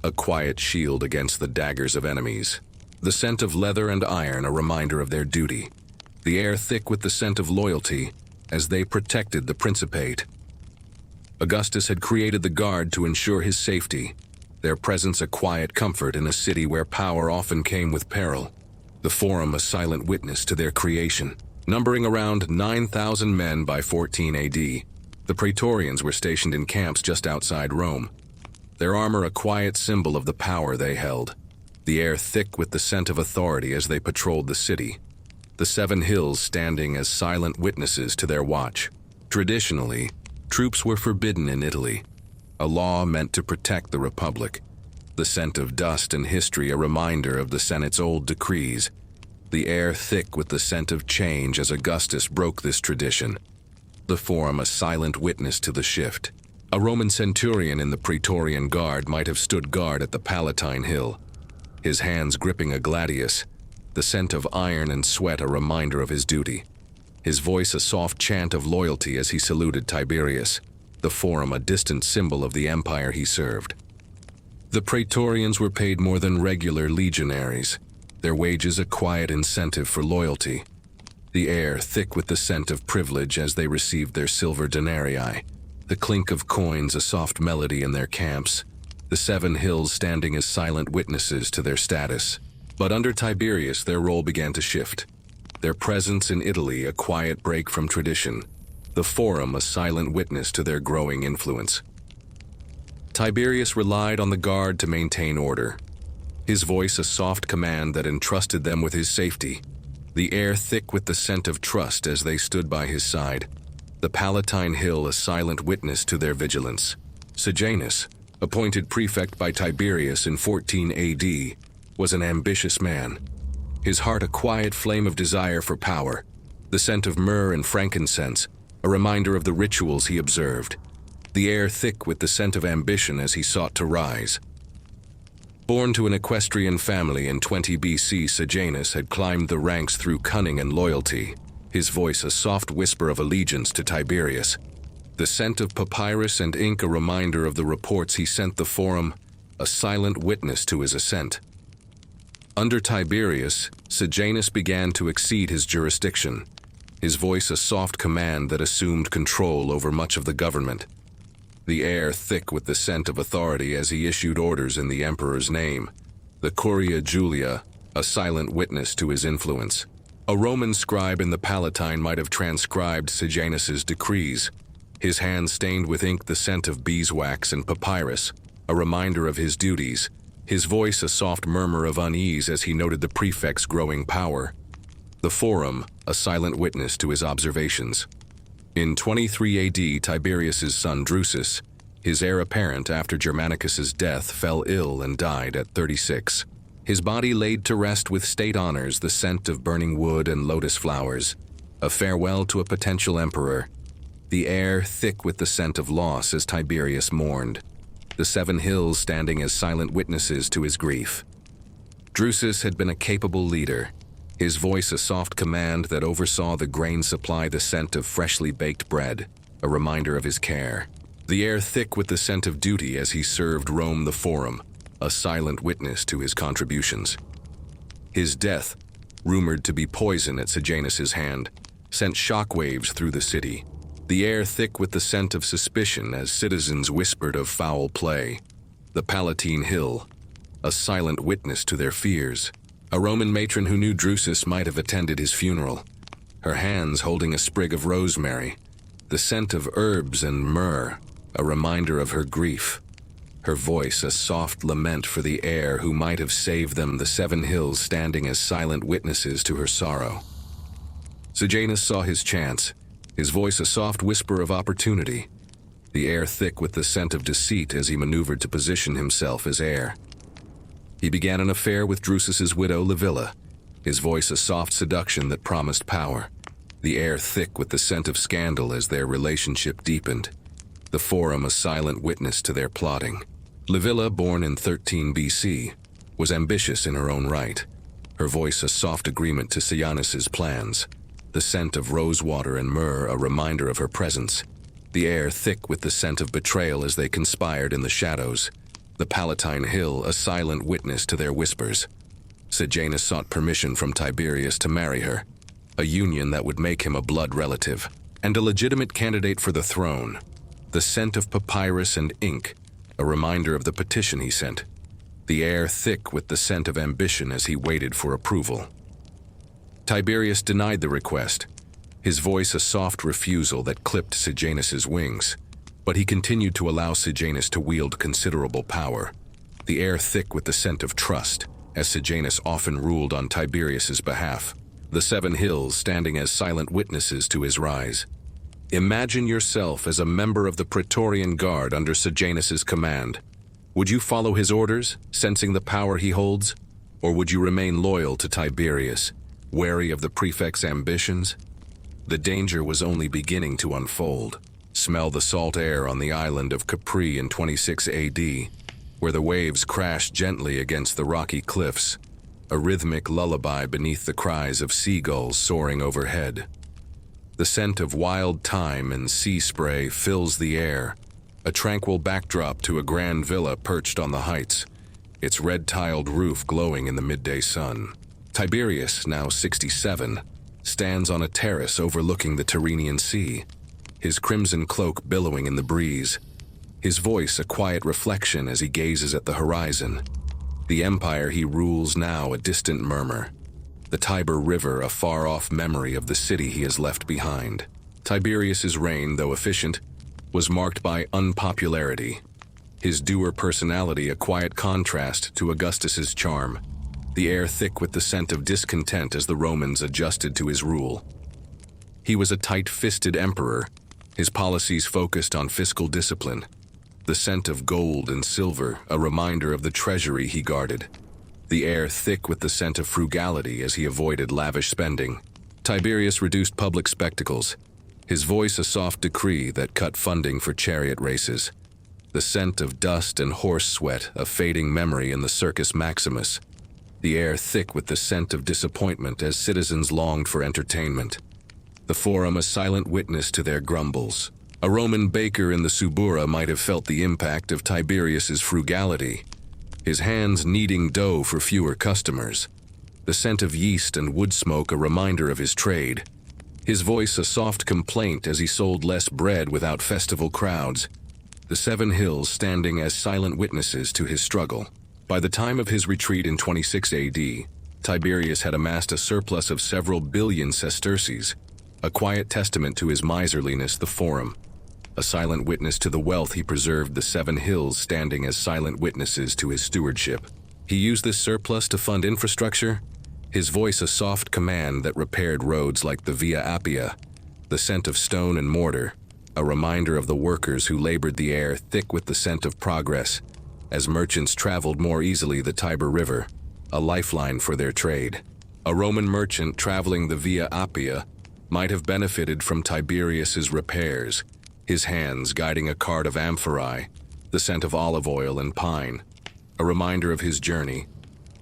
a quiet shield against the daggers of enemies. The scent of leather and iron a reminder of their duty, the air thick with the scent of loyalty as they protected the Principate. Augustus had created the Guard to ensure his safety, their presence a quiet comfort in a city where power often came with peril. The Forum a silent witness to their creation. Numbering around 9,000 men by 14 AD, the Praetorians were stationed in camps just outside Rome, their armor a quiet symbol of the power they held, the air thick with the scent of authority as they patrolled the city, the 7 hills standing as silent witnesses to their watch. Traditionally, troops were forbidden in Italy, a law meant to protect the Republic. The scent of dust and history a reminder of the Senate's old decrees, the air thick with the scent of change as Augustus broke this tradition. The Forum a silent witness to the shift. A Roman centurion in the Praetorian Guard might have stood guard at the Palatine Hill, his hands gripping a gladius, the scent of iron and sweat a reminder of his duty, his voice a soft chant of loyalty as he saluted Tiberius. the Forum a distant symbol of the empire he served. The Praetorians were paid more than regular legionaries, their wages a quiet incentive for loyalty. The air thick with the scent of privilege as they received their silver denarii, the clink of coins a soft melody in their camps, the 7 hills standing as silent witnesses to their status. But under Tiberius, their role began to shift. Their presence in Italy a quiet break from tradition, the Forum a silent witness to their growing influence. Tiberius relied on the guard to maintain order, his voice a soft command that entrusted them with his safety, the air thick with the scent of trust as they stood by his side, the Palatine Hill a silent witness to their vigilance. Sejanus, appointed prefect by Tiberius in 14 AD, was an ambitious man, his heart a quiet flame of desire for power, the scent of myrrh and frankincense, a reminder of the rituals he observed, the air thick with the scent of ambition as he sought to rise. Born to an equestrian family in 20 BC, Sejanus had climbed the ranks through cunning and loyalty, his voice a soft whisper of allegiance to Tiberius, the scent of papyrus and ink a reminder of the reports he sent the Forum, a silent witness to his ascent. Under Tiberius, Sejanus began to exceed his jurisdiction, his voice a soft command that assumed control over much of the government, the air thick with the scent of authority as he issued orders in the emperor's name, the Curia Julia, a silent witness to his influence. A Roman scribe in the Palatine might have transcribed Sejanus's decrees, his hands stained with ink the scent of beeswax and papyrus, a reminder of his duties, his voice a soft murmur of unease as he noted the prefect's growing power. The Forum, a silent witness to his observations. In 23 AD, Tiberius's son Drusus, his heir apparent after Germanicus's death, fell ill and died at 36. His body laid to rest with state honors, the scent of burning wood and lotus flowers, a farewell to a potential emperor, the air thick with the scent of loss as Tiberius mourned, the 7 hills standing as silent witnesses to his grief. Drusus had been a capable leader, his voice a soft command that oversaw the grain supply, the scent of freshly baked bread, a reminder of his care. The air thick with the scent of duty as he served Rome the Forum, a silent witness to his contributions. His death, rumored to be poison at Sejanus's hand, sent shockwaves through the city, the air thick with the scent of suspicion as citizens whispered of foul play. The Palatine Hill, a silent witness to their fears. A Roman matron who knew Drusus might have attended his funeral, her hands holding a sprig of rosemary, the scent of herbs and myrrh, a reminder of her grief, her voice a soft lament for the heir who might have saved them, the 7 hills standing as silent witnesses to her sorrow. Sejanus saw his chance, his voice a soft whisper of opportunity, the air thick with the scent of deceit as he maneuvered to position himself as heir. He began an affair with Drusus's widow Livilla, his voice a soft seduction that promised power, the air thick with the scent of scandal as their relationship deepened, the Forum a silent witness to their plotting. Livilla, born in 13 BC, was ambitious in her own right, her voice a soft agreement to Sejanus's plans, the scent of rosewater and myrrh a reminder of her presence, the air thick with the scent of betrayal as they conspired in the shadows, the Palatine Hill a silent witness to their whispers. Sejanus sought permission from Tiberius to marry her, a union that would make him a blood relative, and a legitimate candidate for the throne, the scent of papyrus and ink, a reminder of the petition he sent, the air thick with the scent of ambition as he waited for approval. Tiberius denied the request, his voice a soft refusal that clipped Sejanus's wings, but he continued to allow Sejanus to wield considerable power, the air thick with the scent of trust, as Sejanus often ruled on Tiberius's behalf, the 7 hills standing as silent witnesses to his rise. Imagine yourself as a member of the Praetorian Guard under Sejanus's command. Would you follow his orders, sensing the power he holds? Or would you remain loyal to Tiberius, wary of the prefect's ambitions? The danger was only beginning to unfold. Smell the salt air on the island of Capri in 26 AD, where the waves crashed gently against the rocky cliffs, a rhythmic lullaby beneath the cries of seagulls soaring overhead. The scent of wild thyme and sea spray fills the air, a tranquil backdrop to a grand villa perched on the heights, its red-tiled roof glowing in the midday sun. Tiberius, now 67, stands on a terrace overlooking the Tyrrhenian Sea, his crimson cloak billowing in the breeze, his voice a quiet reflection as he gazes at the horizon. The empire he rules now a distant murmur, the Tiber River a far-off memory of the city he has left behind. Tiberius's reign, though efficient, was marked by unpopularity, his dour personality a quiet contrast to Augustus's charm, the air thick with the scent of discontent as the Romans adjusted to his rule. He was a tight-fisted emperor, his policies focused on fiscal discipline, the scent of gold and silver a reminder of the treasury he guarded, the air thick with the scent of frugality as he avoided lavish spending. Tiberius reduced public spectacles, his voice a soft decree that cut funding for chariot races, the scent of dust and horse sweat a fading memory in the Circus Maximus, the air thick with the scent of disappointment as citizens longed for entertainment, the Forum a silent witness to their grumbles. A Roman baker in the Subura might have felt the impact of Tiberius's frugality, his hands kneading dough for fewer customers, the scent of yeast and wood smoke a reminder of his trade, his voice a soft complaint as he sold less bread without festival crowds, the 7 hills standing as silent witnesses to his struggle. By the time of his retreat in 26 AD, Tiberius had amassed a surplus of several billion sesterces, a quiet testament to his miserliness. The Forum, a silent witness to the wealth he preserved, the 7 hills standing as silent witnesses to his stewardship. He used this surplus to fund infrastructure, his voice a soft command that repaired roads like the Via Appia, the scent of stone and mortar, a reminder of the workers who labored, the air thick with the scent of progress, as merchants traveled more easily the Tiber River, a lifeline for their trade. A Roman merchant traveling the Via Appia might have benefited from Tiberius's repairs, his hands guiding a cart of amphorae, the scent of olive oil and pine, a reminder of his journey,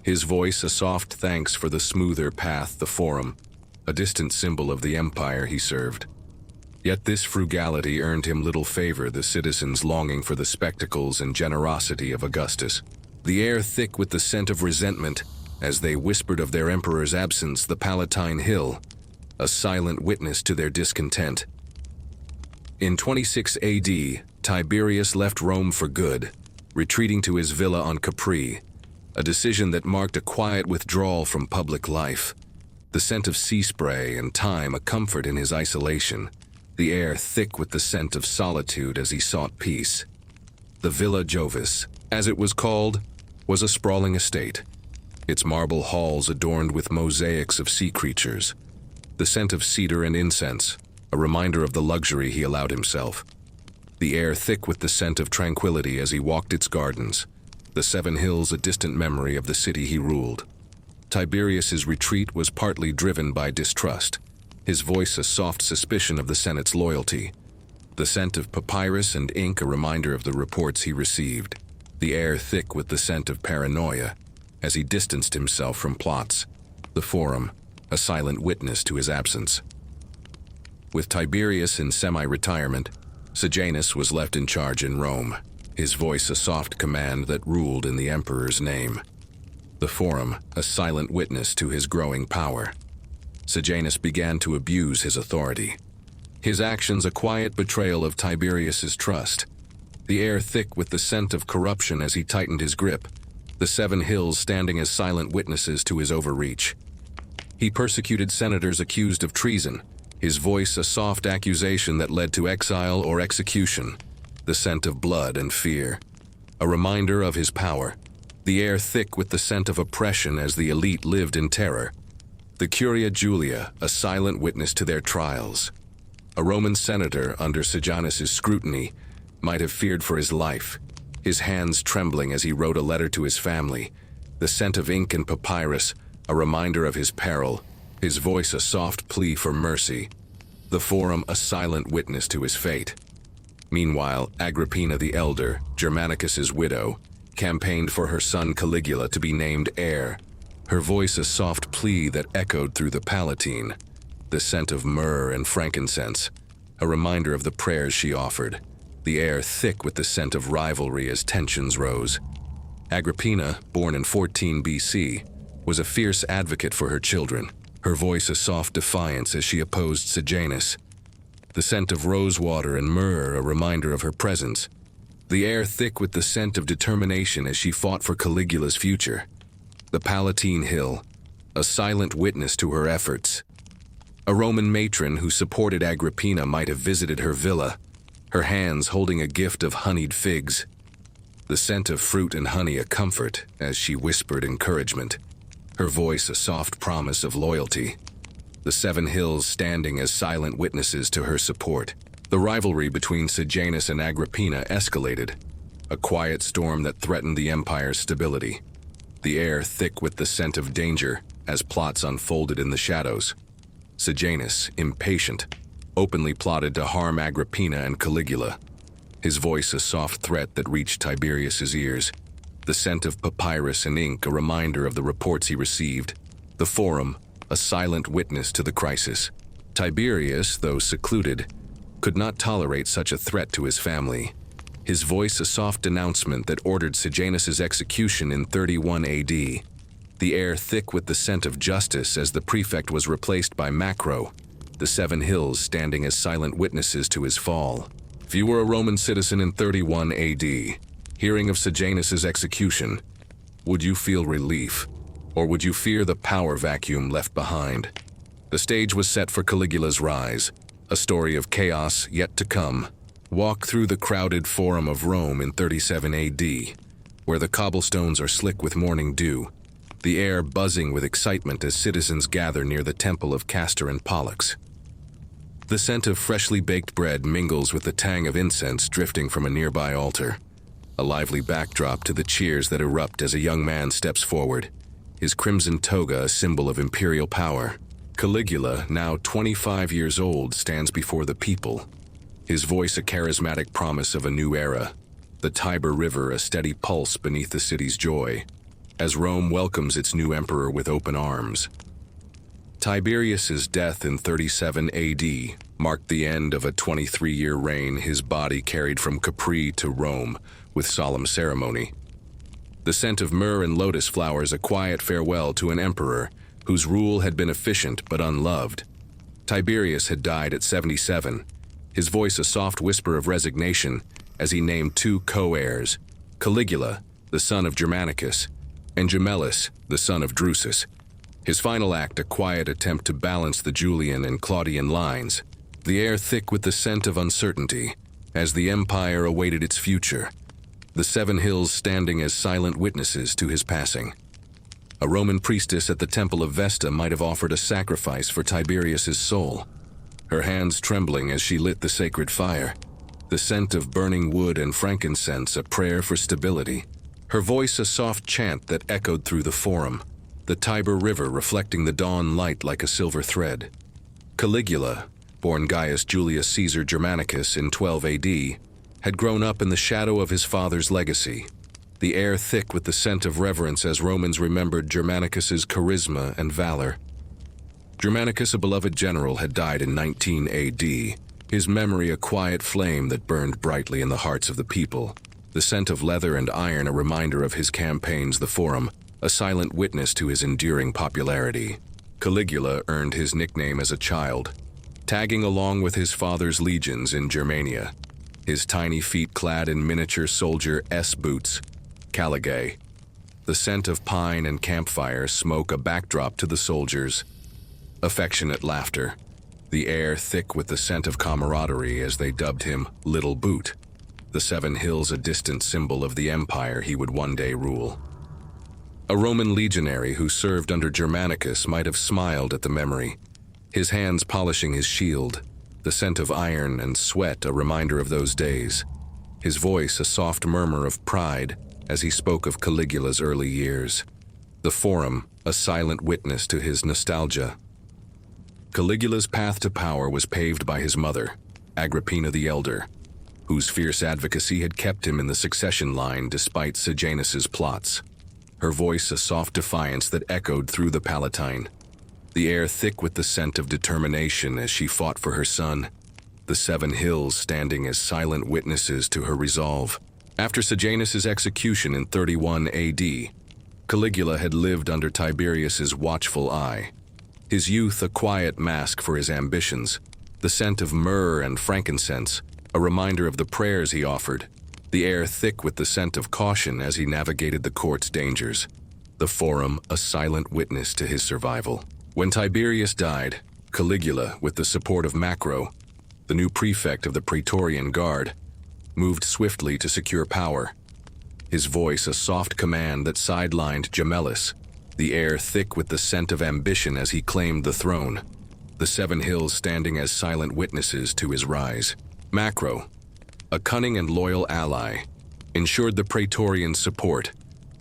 his voice a soft thanks for the smoother path. The Forum, a distant symbol of the empire he served. Yet this frugality earned him little favor, the citizens longing for the spectacles and generosity of Augustus. The air thick with the scent of resentment as they whispered of their emperor's absence, the Palatine Hill, a silent witness to their discontent. In 26 AD, Tiberius left Rome for good, retreating to his villa on Capri, a decision that marked a quiet withdrawal from public life, the scent of sea spray and thyme a comfort in his isolation, the air thick with the scent of solitude as he sought peace. The Villa Jovis, as it was called, was a sprawling estate, its marble halls adorned with mosaics of sea creatures, the scent of cedar and incense, a reminder of the luxury he allowed himself, the air thick with the scent of tranquility as he walked its gardens, the 7 hills a distant memory of the city he ruled. Tiberius's retreat was partly driven by distrust, his voice a soft suspicion of the Senate's loyalty, the scent of papyrus and ink a reminder of the reports he received, the air thick with the scent of paranoia as he distanced himself from plots, the Forum, a silent witness to his absence. With Tiberius in semi-retirement, Sejanus was left in charge in Rome, his voice a soft command that ruled in the emperor's name. The Forum, a silent witness to his growing power. Sejanus began to abuse his authority, his actions a quiet betrayal of Tiberius's trust, the air thick with the scent of corruption as he tightened his grip, the 7 hills standing as silent witnesses to his overreach. He persecuted senators accused of treason, his voice a soft accusation that led to exile or execution, the scent of blood and fear, a reminder of his power, the air thick with the scent of oppression as the elite lived in terror. The Curia Julia, a silent witness to their trials. A Roman senator under Sejanus's scrutiny might have feared for his life, his hands trembling as he wrote a letter to his family, the scent of ink and papyrus, a reminder of his peril, his voice a soft plea for mercy, the Forum a silent witness to his fate. Meanwhile, Agrippina the Elder, Germanicus's widow, campaigned for her son Caligula to be named heir, her voice a soft plea that echoed through the Palatine, the scent of myrrh and frankincense, a reminder of the prayers she offered, the air thick with the scent of rivalry as tensions rose. Agrippina, born in 14 BC, was a fierce advocate for her children, her voice a soft defiance as she opposed Sejanus. The scent of rosewater and myrrh a reminder of her presence, the air thick with the scent of determination as she fought for Caligula's future. The Palatine Hill, a silent witness to her efforts. A Roman matron who supported Agrippina might have visited her villa, her hands holding a gift of honeyed figs. The scent of fruit and honey a comfort as she whispered encouragement, her voice a soft promise of loyalty. The 7 hills standing as silent witnesses to her support. The rivalry between Sejanus and Agrippina escalated, a quiet storm that threatened the empire's stability. The air thick with the scent of danger as plots unfolded in the shadows. Sejanus, impatient, openly plotted to harm Agrippina and Caligula, his voice a soft threat that reached Tiberius's ears, the scent of papyrus and ink a reminder of the reports he received, the Forum a silent witness to the crisis. Tiberius, though secluded, could not tolerate such a threat to his family, his voice a soft announcement that ordered Sejanus's execution in 31 AD, the air thick with the scent of justice as the prefect was replaced by Macro, the 7 hills standing as silent witnesses to his fall. If you were a Roman citizen in 31 AD, hearing of Sejanus's execution, would you feel relief, or would you fear the power vacuum left behind? The stage was set for Caligula's rise, a story of chaos yet to come. Walk through the crowded Forum of Rome in 37 AD, where the cobblestones are slick with morning dew, the air buzzing with excitement as citizens gather near the temple of Castor and Pollux. The scent of freshly baked bread mingles with the tang of incense drifting from a nearby altar, a lively backdrop to the cheers that erupt as a young man steps forward, his crimson toga a symbol of imperial power. Caligula, now 25 years old, stands before the people, his voice a charismatic promise of a new era, the Tiber River a steady pulse beneath the city's joy, as Rome welcomes its new emperor with open arms. Tiberius's death in 37 AD marked the end of a 23-year reign, his body carried from Capri to Rome with solemn ceremony. The scent of myrrh and lotus flowers a quiet farewell to an emperor whose rule had been efficient but unloved. Tiberius had died at 77, his voice a soft whisper of resignation as he named 2 co-heirs, Caligula, the son of Germanicus, and Gemellus, the son of Drusus. His final act a quiet attempt to balance the Julian and Claudian lines, the air thick with the scent of uncertainty as the empire awaited its future, the 7 hills standing as silent witnesses to his passing. A Roman priestess at the temple of Vesta might have offered a sacrifice for Tiberius's soul, her hands trembling as she lit the sacred fire, the scent of burning wood and frankincense a prayer for stability, her voice a soft chant that echoed through the Forum, the Tiber River reflecting the dawn light like a silver thread. Caligula, born Gaius Julius Caesar Germanicus in 12 AD, had grown up in the shadow of his father's legacy, the air thick with the scent of reverence as Romans remembered Germanicus's charisma and valor. Germanicus, a beloved general, had died in 19 AD, his memory a quiet flame that burned brightly in the hearts of the people, the scent of leather and iron a reminder of his campaigns, the Forum, a silent witness to his enduring popularity. Caligula earned his nickname as a child, tagging along with his father's legions in Germania, his tiny feet clad in miniature soldier S boots, caligae. The scent of pine and campfire smoke a backdrop to the soldiers. Affectionate laughter, the air thick with the scent of camaraderie as they dubbed him Little Boot, the 7 hills a distant symbol of the empire he would one day rule. A Roman legionary who served under Germanicus might have smiled at the memory, his hands polishing his shield, the scent of iron and sweat a reminder of those days, his voice a soft murmur of pride as he spoke of Caligula's early years, the Forum a silent witness to his nostalgia. Caligula's path to power was paved by his mother, Agrippina the Elder, whose fierce advocacy had kept him in the succession line despite Sejanus's plots, her voice a soft defiance that echoed through the Palatine. the air thick with the scent of determination as she fought for her son, the 7 hills standing as silent witnesses to her resolve. After Sejanus's execution in 31 AD, Caligula had lived under Tiberius's watchful eye. His youth a quiet mask for his ambitions, the scent of myrrh and frankincense, a reminder of the prayers he offered, the air thick with the scent of caution as he navigated the court's dangers, the Forum a silent witness to his survival. When Tiberius died, Caligula, with the support of Macro, the new prefect of the Praetorian Guard, moved swiftly to secure power. His voice a soft command that sidelined Gemellus, the air thick with the scent of ambition as he claimed the throne, the 7 hills standing as silent witnesses to his rise. Macro, a cunning and loyal ally, ensured the Praetorians' support,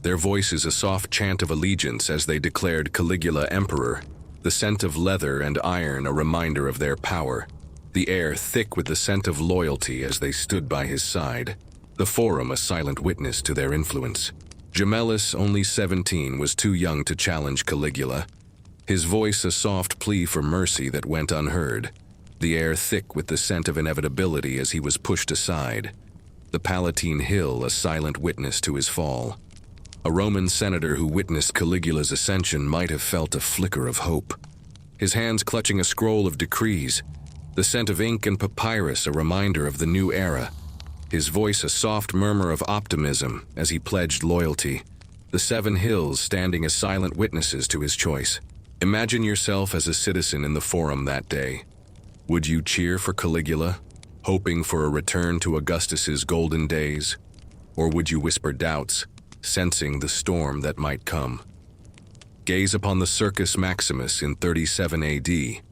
their voices a soft chant of allegiance as they declared Caligula emperor, the scent of leather and iron a reminder of their power, the air thick with the scent of loyalty as they stood by his side, the Forum a silent witness to their influence. Gemellus, only 17, was too young to challenge Caligula, his voice a soft plea for mercy that went unheard, the air thick with the scent of inevitability as he was pushed aside, the Palatine Hill a silent witness to his fall. A Roman senator who witnessed Caligula's ascension might have felt a flicker of hope. His hands clutching a scroll of decrees, the scent of ink and papyrus a reminder of the new era, his voice a soft murmur of optimism as he pledged loyalty, the 7 hills standing as silent witnesses to his choice. Imagine yourself as a citizen in the Forum that day. Would you cheer for Caligula, hoping for a return to Augustus's golden days? Or would you whisper doubts, sensing the storm that might come? Gaze upon the Circus Maximus in 37 AD,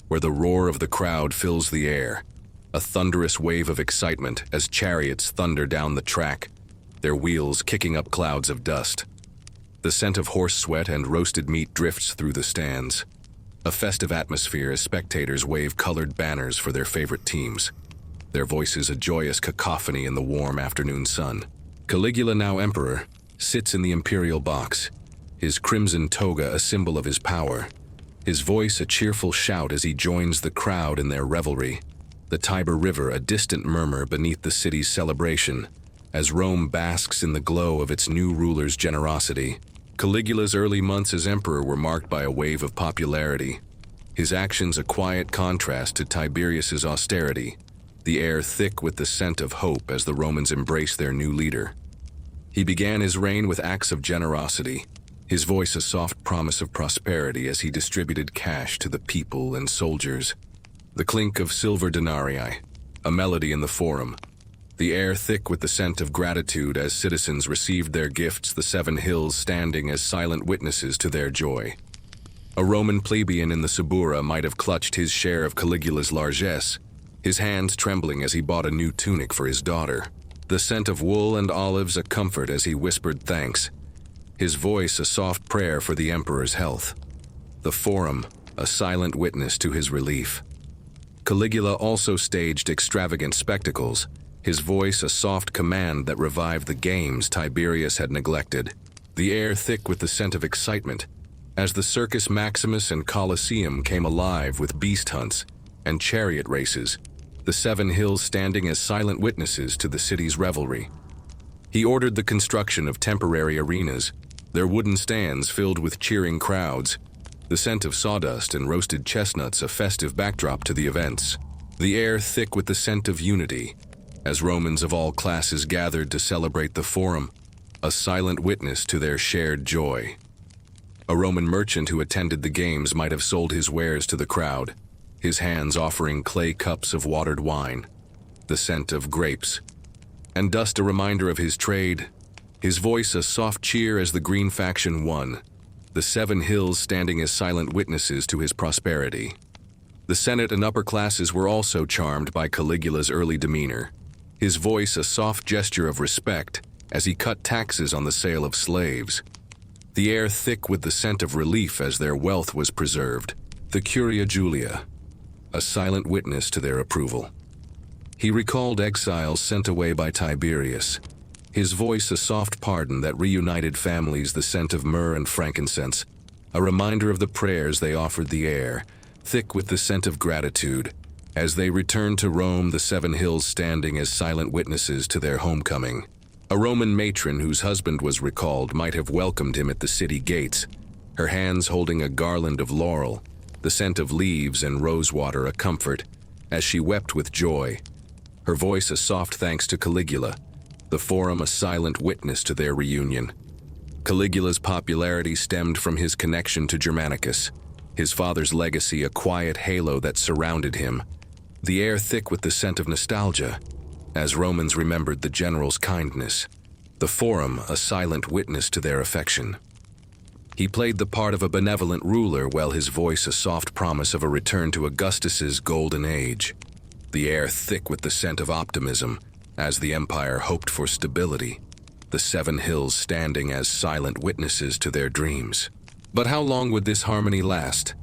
where the roar of the crowd fills the air, a thunderous wave of excitement as chariots thunder down the track, their wheels kicking up clouds of dust. The scent of horse sweat and roasted meat drifts through the stands, a festive atmosphere as spectators wave colored banners for their favorite teams, their voices a joyous cacophony in the warm afternoon sun. Caligula, now emperor, sits in the imperial box, his crimson toga a symbol of his power, his voice a cheerful shout as he joins the crowd in their revelry, the Tiber River a distant murmur beneath the city's celebration, as Rome basks in the glow of its new ruler's generosity. Caligula's early months as emperor were marked by a wave of popularity, his actions a quiet contrast to Tiberius's austerity, the air thick with the scent of hope as the Romans embraced their new leader. He began his reign with acts of generosity, his voice a soft promise of prosperity as he distributed cash to the people and soldiers. The clink of silver denarii, a melody in the Forum, the air thick with the scent of gratitude as citizens received their gifts, the 7 hills standing as silent witnesses to their joy. A Roman plebeian in the Subura might have clutched his share of Caligula's largesse, his hands trembling as he bought a new tunic for his daughter, the scent of wool and olives a comfort as he whispered thanks, his voice a soft prayer for the emperor's health. The Forum, a silent witness to his relief. Caligula also staged extravagant spectacles, his voice a soft command that revived the games Tiberius had neglected, the air thick with the scent of excitement, as the Circus Maximus and Colosseum came alive with beast hunts and chariot races, the 7 hills standing as silent witnesses to the city's revelry. He ordered the construction of temporary arenas, their wooden stands filled with cheering crowds, the scent of sawdust and roasted chestnuts a festive backdrop to the events, the air thick with the scent of unity, as Romans of all classes gathered to celebrate the Forum, a silent witness to their shared joy. A Roman merchant who attended the games might have sold his wares to the crowd, his hands offering clay cups of watered wine, the scent of grapes, and dust a reminder of his trade, his voice a soft cheer as the green faction won, the 7 hills standing as silent witnesses to his prosperity. The Senate and upper classes were also charmed by Caligula's early demeanor, his voice a soft gesture of respect as he cut taxes on the sale of slaves, the air thick with the scent of relief as their wealth was preserved, the Curia Julia, a silent witness to their approval. He recalled exiles sent away by Tiberius, his voice a soft pardon that reunited families, the scent of myrrh and frankincense, a reminder of the prayers they offered the air, thick with the scent of gratitude. As they returned to Rome, the seven hills standing as silent witnesses to their homecoming. A Roman matron whose husband was recalled might have welcomed him at the city gates, her hands holding a garland of laurel, the scent of leaves and rosewater a comfort, as she wept with joy. Her voice a soft thanks to Caligula, the Forum a silent witness to their reunion. Caligula's popularity stemmed from his connection to Germanicus, his father's legacy a quiet halo that surrounded him, the air thick with the scent of nostalgia, as Romans remembered the general's kindness, the Forum a silent witness to their affection. He played the part of a benevolent ruler, while his voice a soft promise of a return to Augustus's golden age, the air thick with the scent of optimism, as the empire hoped for stability, the seven hills standing as silent witnesses to their dreams. But how long would this harmony last?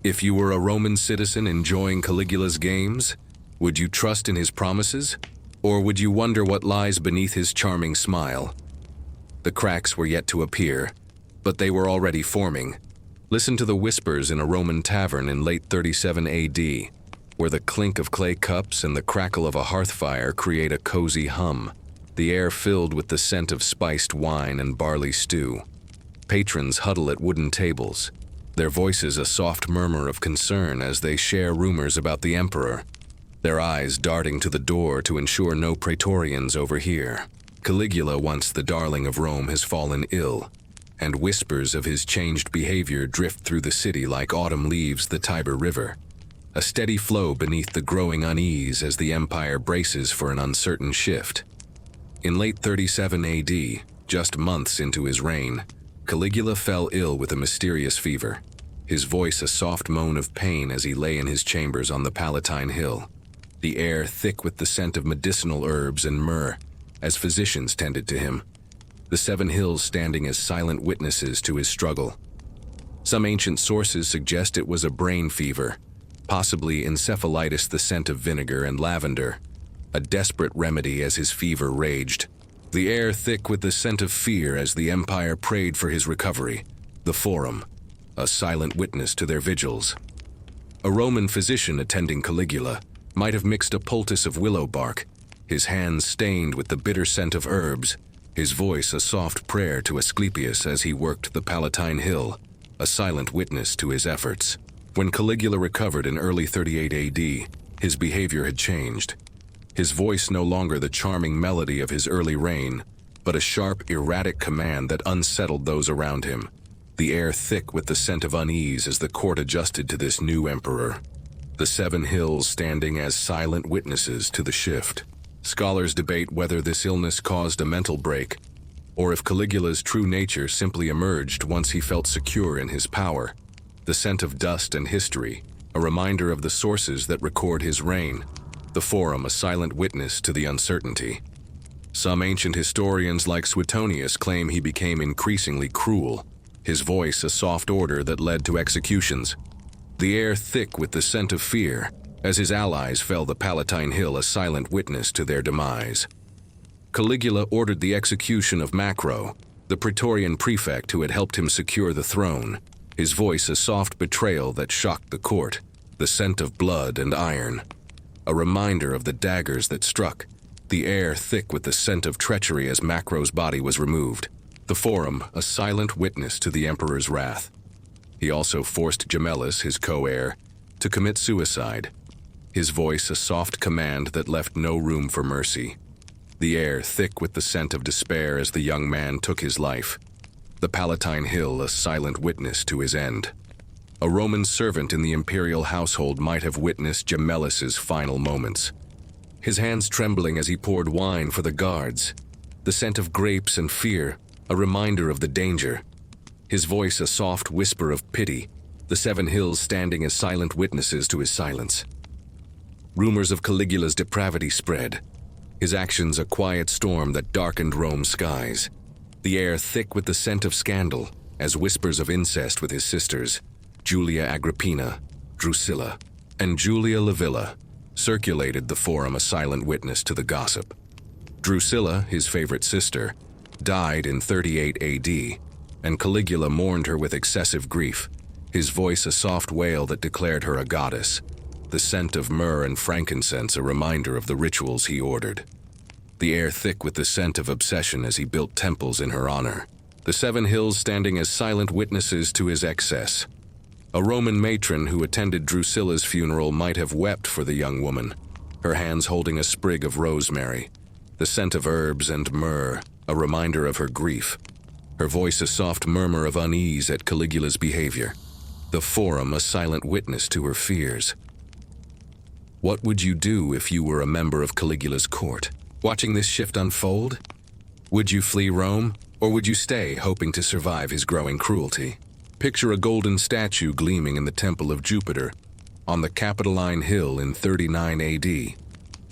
If you were a Roman citizen enjoying Caligula's games, would you trust in his promises? Or would you wonder what lies beneath his charming smile? The cracks were yet to appear, but they were already forming. Listen to the whispers in a Roman tavern in late 37 AD, where the clink of clay cups and the crackle of a hearth fire create a cozy hum, the air filled with the scent of spiced wine and barley stew. Patrons huddle at wooden tables, their voices a soft murmur of concern as they share rumors about the emperor, their eyes darting to the door to ensure no praetorians overhear. Caligula, once the darling of Rome, has fallen ill, and whispers of his changed behavior drift through the city like autumn leaves the Tiber River, a steady flow beneath the growing unease as the empire braces for an uncertain shift. In late 37 AD, just months into his reign, Caligula fell ill with a mysterious fever, his voice a soft moan of pain as he lay in his chambers on the Palatine Hill, the air thick with the scent of medicinal herbs and myrrh, as physicians tended to him, the seven hills standing as silent witnesses to his struggle. Some ancient sources suggest it was a brain fever, possibly encephalitis, the scent of vinegar and lavender, a desperate remedy as his fever raged. The air thick with the scent of fear as the empire prayed for his recovery, the Forum, a silent witness to their vigils. A Roman physician attending Caligula might have mixed a poultice of willow bark, his hands stained with the bitter scent of herbs, his voice a soft prayer to Asclepius as he worked the Palatine Hill, a silent witness to his efforts. When Caligula recovered in early 38 AD, his behavior had changed. His voice no longer the charming melody of his early reign, but a sharp, erratic command that unsettled those around him, the air thick with the scent of unease as the court adjusted to this new emperor. The seven hills standing as silent witnesses to the shift. Scholars debate whether this illness caused a mental break, or if Caligula's true nature simply emerged once he felt secure in his power. The scent of dust and history, a reminder of the sources that record his reign. The Forum a silent witness to the uncertainty. Some ancient historians like Suetonius claim he became increasingly cruel, his voice a soft order that led to executions. The air thick with the scent of fear, as his allies fell the Palatine Hill a silent witness to their demise. Caligula ordered the execution of Macro, the Praetorian prefect who had helped him secure the throne, his voice a soft betrayal that shocked the court, the scent of blood and iron, a reminder of the daggers that struck, the air thick with the scent of treachery as Macro's body was removed. The Forum, a silent witness to the emperor's wrath. He also forced Gemellus, his co-heir, to commit suicide, his voice a soft command that left no room for mercy. The air thick with the scent of despair as the young man took his life. The Palatine Hill a silent witness to his end. A Roman servant in the imperial household might have witnessed Gemellus's final moments, his hands trembling as he poured wine for the guards, the scent of grapes and fear, a reminder of the danger, his voice a soft whisper of pity, the seven hills standing as silent witnesses to his silence. Rumors of Caligula's depravity spread, his actions a quiet storm that darkened Rome's skies, the air thick with the scent of scandal as whispers of incest with his sisters, Julia Agrippina, Drusilla, and Julia Livilla, circulated the Forum a silent witness to the gossip. Drusilla, his favorite sister, died in 38 AD, and Caligula mourned her with excessive grief, his voice a soft wail that declared her a goddess, the scent of myrrh and frankincense a reminder of the rituals he ordered, the air thick with the scent of obsession as he built temples in her honor, the 7 hills standing as silent witnesses to his excess. A Roman matron who attended Drusilla's funeral might have wept for the young woman, her hands holding a sprig of rosemary, the scent of herbs and myrrh, a reminder of her grief, her voice a soft murmur of unease at Caligula's behavior, the Forum a silent witness to her fears. What would you do if you were a member of Caligula's court, watching this shift unfold? Would you flee Rome, or would you stay, hoping to survive his growing cruelty? Picture a golden statue gleaming in the Temple of Jupiter, on the Capitoline Hill in 39 AD.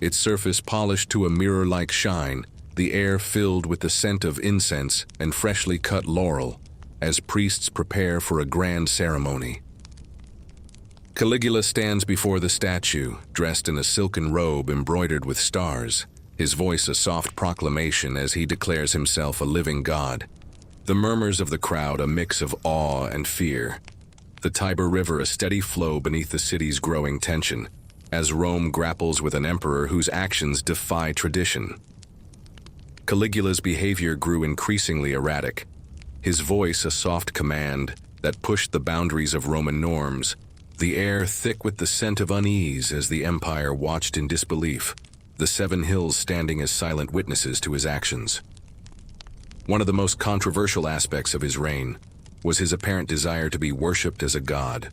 Its surface polished to a mirror-like shine, the air filled with the scent of incense and freshly cut laurel, as priests prepare for a grand ceremony. Caligula stands before the statue, dressed in a silken robe embroidered with stars, his voice a soft proclamation as he declares himself a living god. The murmurs of the crowd a mix of awe and fear. The Tiber River a steady flow beneath the city's growing tension, as Rome grapples with an emperor whose actions defy tradition. Caligula's behavior grew increasingly erratic, his voice a soft command that pushed the boundaries of Roman norms, the air thick with the scent of unease as the empire watched in disbelief, the 7 hills standing as silent witnesses to his actions. One of the most controversial aspects of his reign was his apparent desire to be worshipped as a god,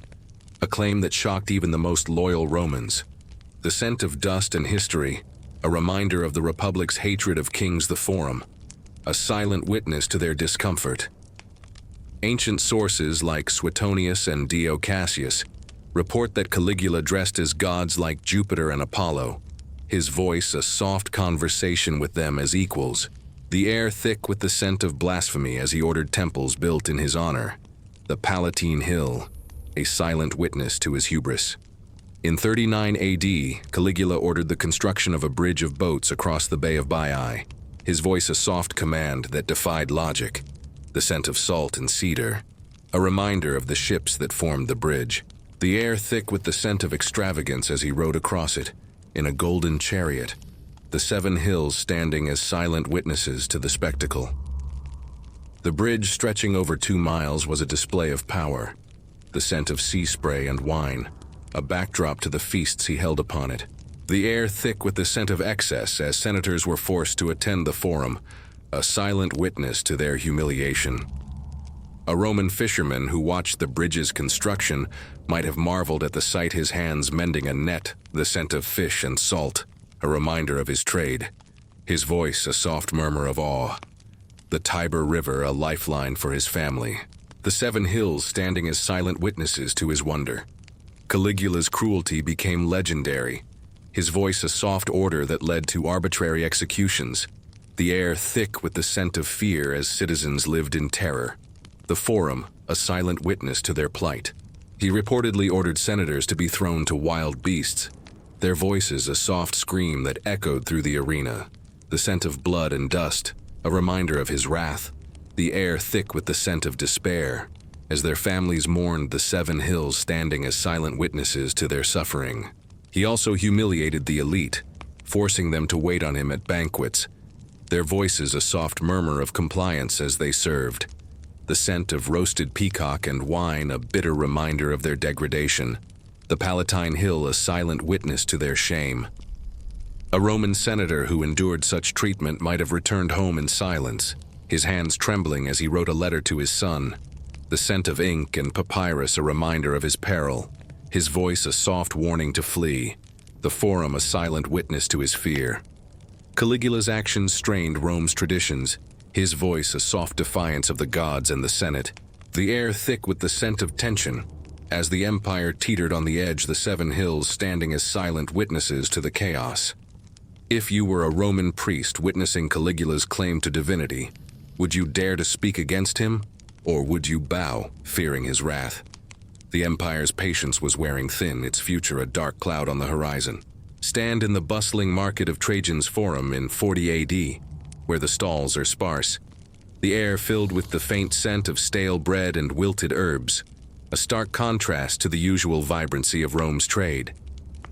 a claim that shocked even the most loyal Romans. The scent of dust and history, a reminder of the Republic's hatred of kings, the Forum, a silent witness to their discomfort. Ancient sources like Suetonius and Dio Cassius report that Caligula dressed as gods like Jupiter and Apollo, his voice a soft conversation with them as equals, the air thick with the scent of blasphemy as he ordered temples built in his honor, the Palatine Hill, a silent witness to his hubris. In 39 AD, Caligula ordered the construction of a bridge of boats across the Bay of Baiae, his voice a soft command that defied logic, the scent of salt and cedar, a reminder of the ships that formed the bridge, the air thick with the scent of extravagance as he rode across it, in a golden chariot, the 7 hills standing as silent witnesses to the spectacle. The bridge stretching over 2 miles was a display of power, the scent of sea spray and wine, a backdrop to the feasts he held upon it, the air thick with the scent of excess as senators were forced to attend the Forum, a silent witness to their humiliation. A Roman fisherman who watched the bridge's construction might have marveled at the sight, his hands mending a net, the scent of fish and salt, a reminder of his trade, his voice a soft murmur of awe, the Tiber River a lifeline for his family, the 7 hills standing as silent witnesses to his wonder. Caligula's cruelty became legendary, his voice a soft order that led to arbitrary executions, the air thick with the scent of fear as citizens lived in terror, the Forum a silent witness to their plight. He reportedly ordered senators to be thrown to wild beasts, their voices a soft scream that echoed through the arena, the scent of blood and dust, a reminder of his wrath, the air thick with the scent of despair, as their families mourned the 7 hills standing as silent witnesses to their suffering. He also humiliated the elite, forcing them to wait on him at banquets, their voices a soft murmur of compliance as they served, the scent of roasted peacock and wine a bitter reminder of their degradation, the Palatine Hill a silent witness to their shame. A Roman senator who endured such treatment might have returned home in silence, his hands trembling as he wrote a letter to his son, the scent of ink and papyrus a reminder of his peril, his voice a soft warning to flee, the Forum a silent witness to his fear. Caligula's actions strained Rome's traditions, his voice a soft defiance of the gods and the Senate, the air thick with the scent of tension, as the empire teetered on the edge, the 7 hills standing as silent witnesses to the chaos. If you were a Roman priest witnessing Caligula's claim to divinity, would you dare to speak against him, or would you bow, fearing his wrath? The empire's patience was wearing thin, its future a dark cloud on the horizon. Stand in the bustling market of Trajan's Forum in 40 AD, where the stalls are sparse, the air filled with the faint scent of stale bread and wilted herbs, a stark contrast to the usual vibrancy of Rome's trade.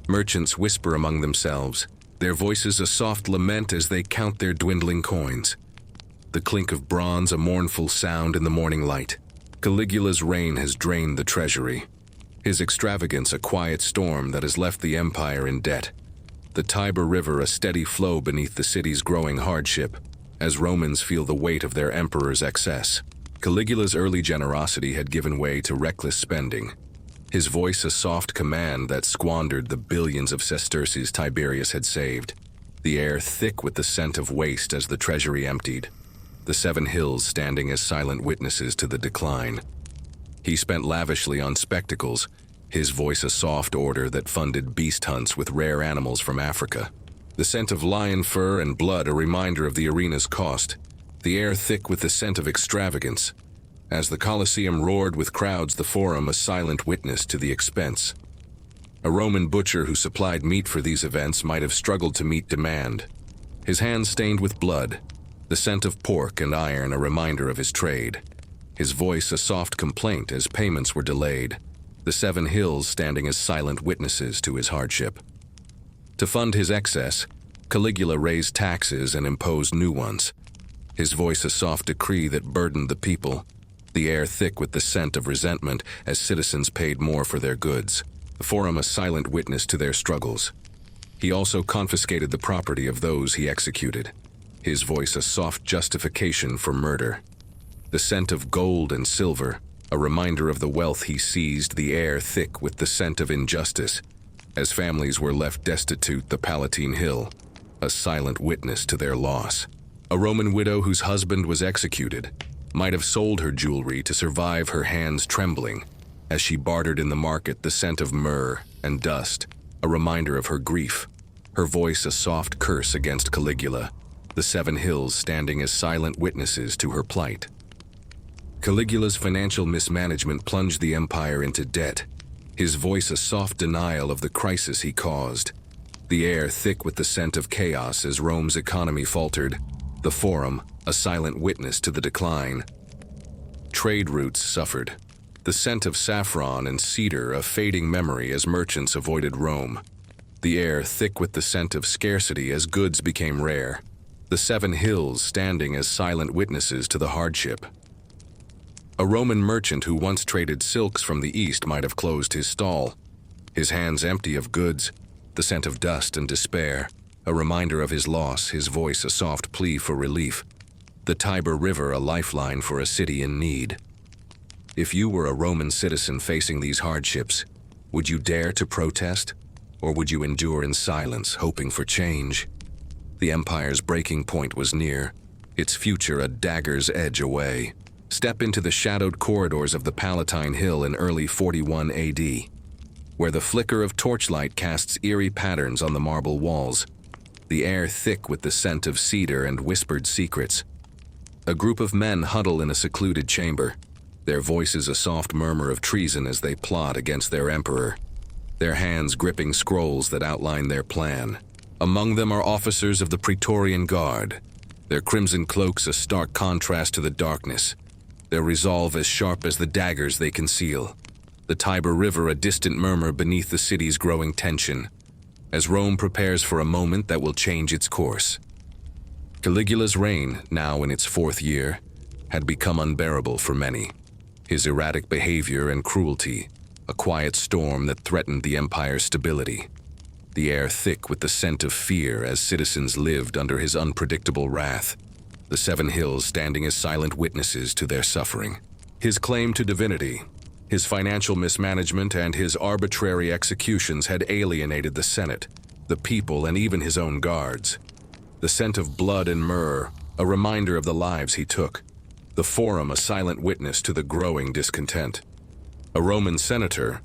Merchants whisper among themselves, their voices a soft lament as they count their dwindling coins. The clink of bronze a mournful sound in the morning light. Caligula's reign has drained the treasury. His extravagance a quiet storm that has left the empire in debt. The Tiber River a steady flow beneath the city's growing hardship, as Romans feel the weight of their emperor's excess. Caligula's early generosity had given way to reckless spending. His voice a soft command that squandered the billions of sesterces Tiberius had saved. The air thick with the scent of waste as the treasury emptied. The 7 hills standing as silent witnesses to the decline. He spent lavishly on spectacles, his voice a soft order that funded beast hunts with rare animals from Africa. The scent of lion fur and blood a reminder of the arena's cost. The air thick with the scent of extravagance. As the Colosseum roared with crowds, the Forum a silent witness to the expense. A Roman butcher who supplied meat for these events might have struggled to meet demand. His hands stained with blood, the scent of pork and iron a reminder of his trade. His voice a soft complaint as payments were delayed, the 7 hills standing as silent witnesses to his hardship. To fund his excess, Caligula raised taxes and imposed new ones. His voice a soft decree that burdened the people, the air thick with the scent of resentment as citizens paid more for their goods, the Forum a silent witness to their struggles. He also confiscated the property of those he executed, his voice a soft justification for murder. The scent of gold and silver, a reminder of the wealth he seized, the air thick with the scent of injustice. As families were left destitute, the Palatine Hill, a silent witness to their loss. A Roman widow whose husband was executed might have sold her jewelry to survive, her hands trembling as she bartered in the market the scent of myrrh and dust, a reminder of her grief. Her voice a soft curse against Caligula, the 7 hills standing as silent witnesses to her plight. Caligula's financial mismanagement plunged the empire into debt, his voice a soft denial of the crisis he caused. The air thick with the scent of chaos as Rome's economy faltered, the Forum a silent witness to the decline. Trade routes suffered, the scent of saffron and cedar a fading memory as merchants avoided Rome. The air thick with the scent of scarcity as goods became rare, the 7 hills standing as silent witnesses to the hardship. A Roman merchant who once traded silks from the east might have closed his stall, his hands empty of goods, the scent of dust and despair, a reminder of his loss, his voice a soft plea for relief. The Tiber River a lifeline for a city in need. If you were a Roman citizen facing these hardships, would you dare to protest? Or would you endure in silence, hoping for change? The empire's breaking point was near, its future a dagger's edge away. Step into the shadowed corridors of the Palatine Hill in early 41 AD, where the flicker of torchlight casts eerie patterns on the marble walls, the air thick with the scent of cedar and whispered secrets. A group of men huddle in a secluded chamber, their voices a soft murmur of treason as they plot against their emperor, their hands gripping scrolls that outline their plan. Among them are officers of the Praetorian Guard, their crimson cloaks a stark contrast to the darkness, their resolve as sharp as the daggers they conceal. The Tiber River a distant murmur beneath the city's growing tension, as Rome prepares for a moment that will change its course. Caligula's reign, now in its 4th year, had become unbearable for many. His erratic behavior and cruelty, a quiet storm that threatened the empire's stability. The air thick with the scent of fear as citizens lived under his unpredictable wrath, the 7 hills standing as silent witnesses to their suffering. His claim to divinity, his financial mismanagement, and his arbitrary executions had alienated the Senate, the people, and even his own guards. The scent of blood and myrrh, a reminder of the lives he took. The Forum a silent witness to the growing discontent. A Roman senator,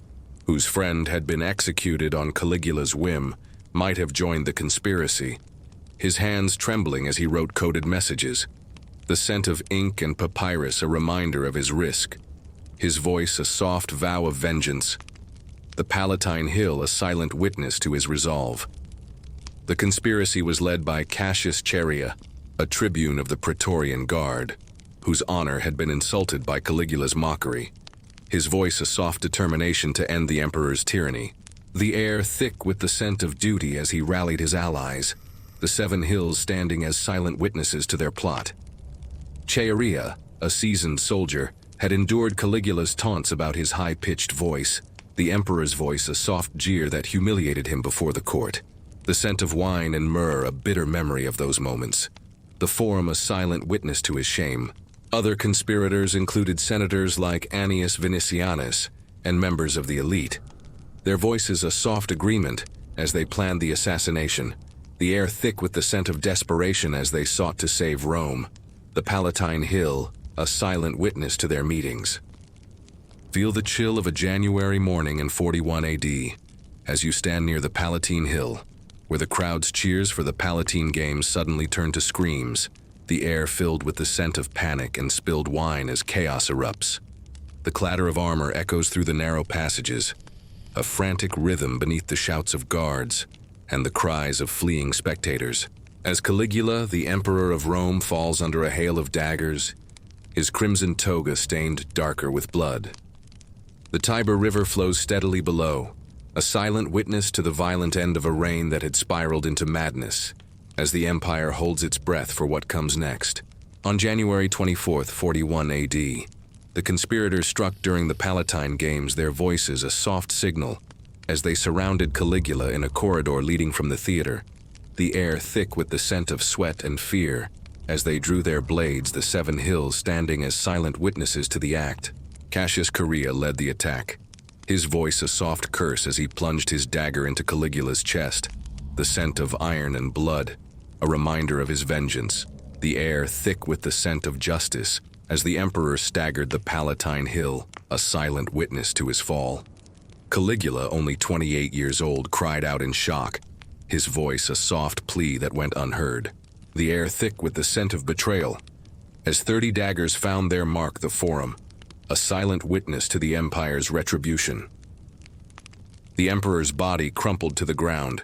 whose friend had been executed on Caligula's whim, might have joined the conspiracy, his hands trembling as he wrote coded messages. The scent of ink and papyrus a reminder of his risk, his voice a soft vow of vengeance. The Palatine Hill a silent witness to his resolve. The conspiracy was led by Cassius Chaerea, a tribune of the Praetorian Guard. whose honor had been insulted by Caligula's mockery, his voice a soft determination to end the emperor's tyranny, the air thick with the scent of duty as he rallied his allies, the 7 hills standing as silent witnesses to their plot. Chaerea, a seasoned soldier, had endured Caligula's taunts about his high-pitched voice, the emperor's voice a soft jeer that humiliated him before the court. The scent of wine and myrrh a bitter memory of those moments. The forum a silent witness to his shame. Other conspirators included senators like Annius Vinicianus and members of the elite. Their voices a soft agreement as they planned the assassination, the air thick with the scent of desperation as they sought to save Rome. The Palatine Hill, a silent witness to their meetings. Feel the chill of a January morning in 41 AD as you stand near the Palatine Hill, where the crowd's cheers for the Palatine Games suddenly turn to screams, the air filled with the scent of panic and spilled wine as chaos erupts. The clatter of armor echoes through the narrow passages, a frantic rhythm beneath the shouts of guards and the cries of fleeing spectators. As Caligula, the emperor of Rome, falls under a hail of daggers, his crimson toga stained darker with blood. The Tiber River flows steadily below, a silent witness to the violent end of a reign that had spiraled into madness, as the empire holds its breath for what comes next. On January 24, 41 AD, the conspirators struck during the Palatine Games, their voices a soft signal as they surrounded Caligula in a corridor leading from the theater, the air thick with the scent of sweat and fear as they drew their blades, the 7 hills standing as silent witnesses to the act. Cassius Chaerea led the attack, his voice a soft curse as he plunged his dagger into Caligula's chest, the scent of iron and blood, a reminder of his vengeance, the air thick with the scent of justice as the emperor staggered the Palatine Hill, a silent witness to his fall. Caligula, only 28 years old, cried out in shock, his voice a soft plea that went unheard, the air thick with the scent of betrayal, as 30 daggers found their mark the forum, a silent witness to the empire's retribution. The emperor's body crumpled to the ground,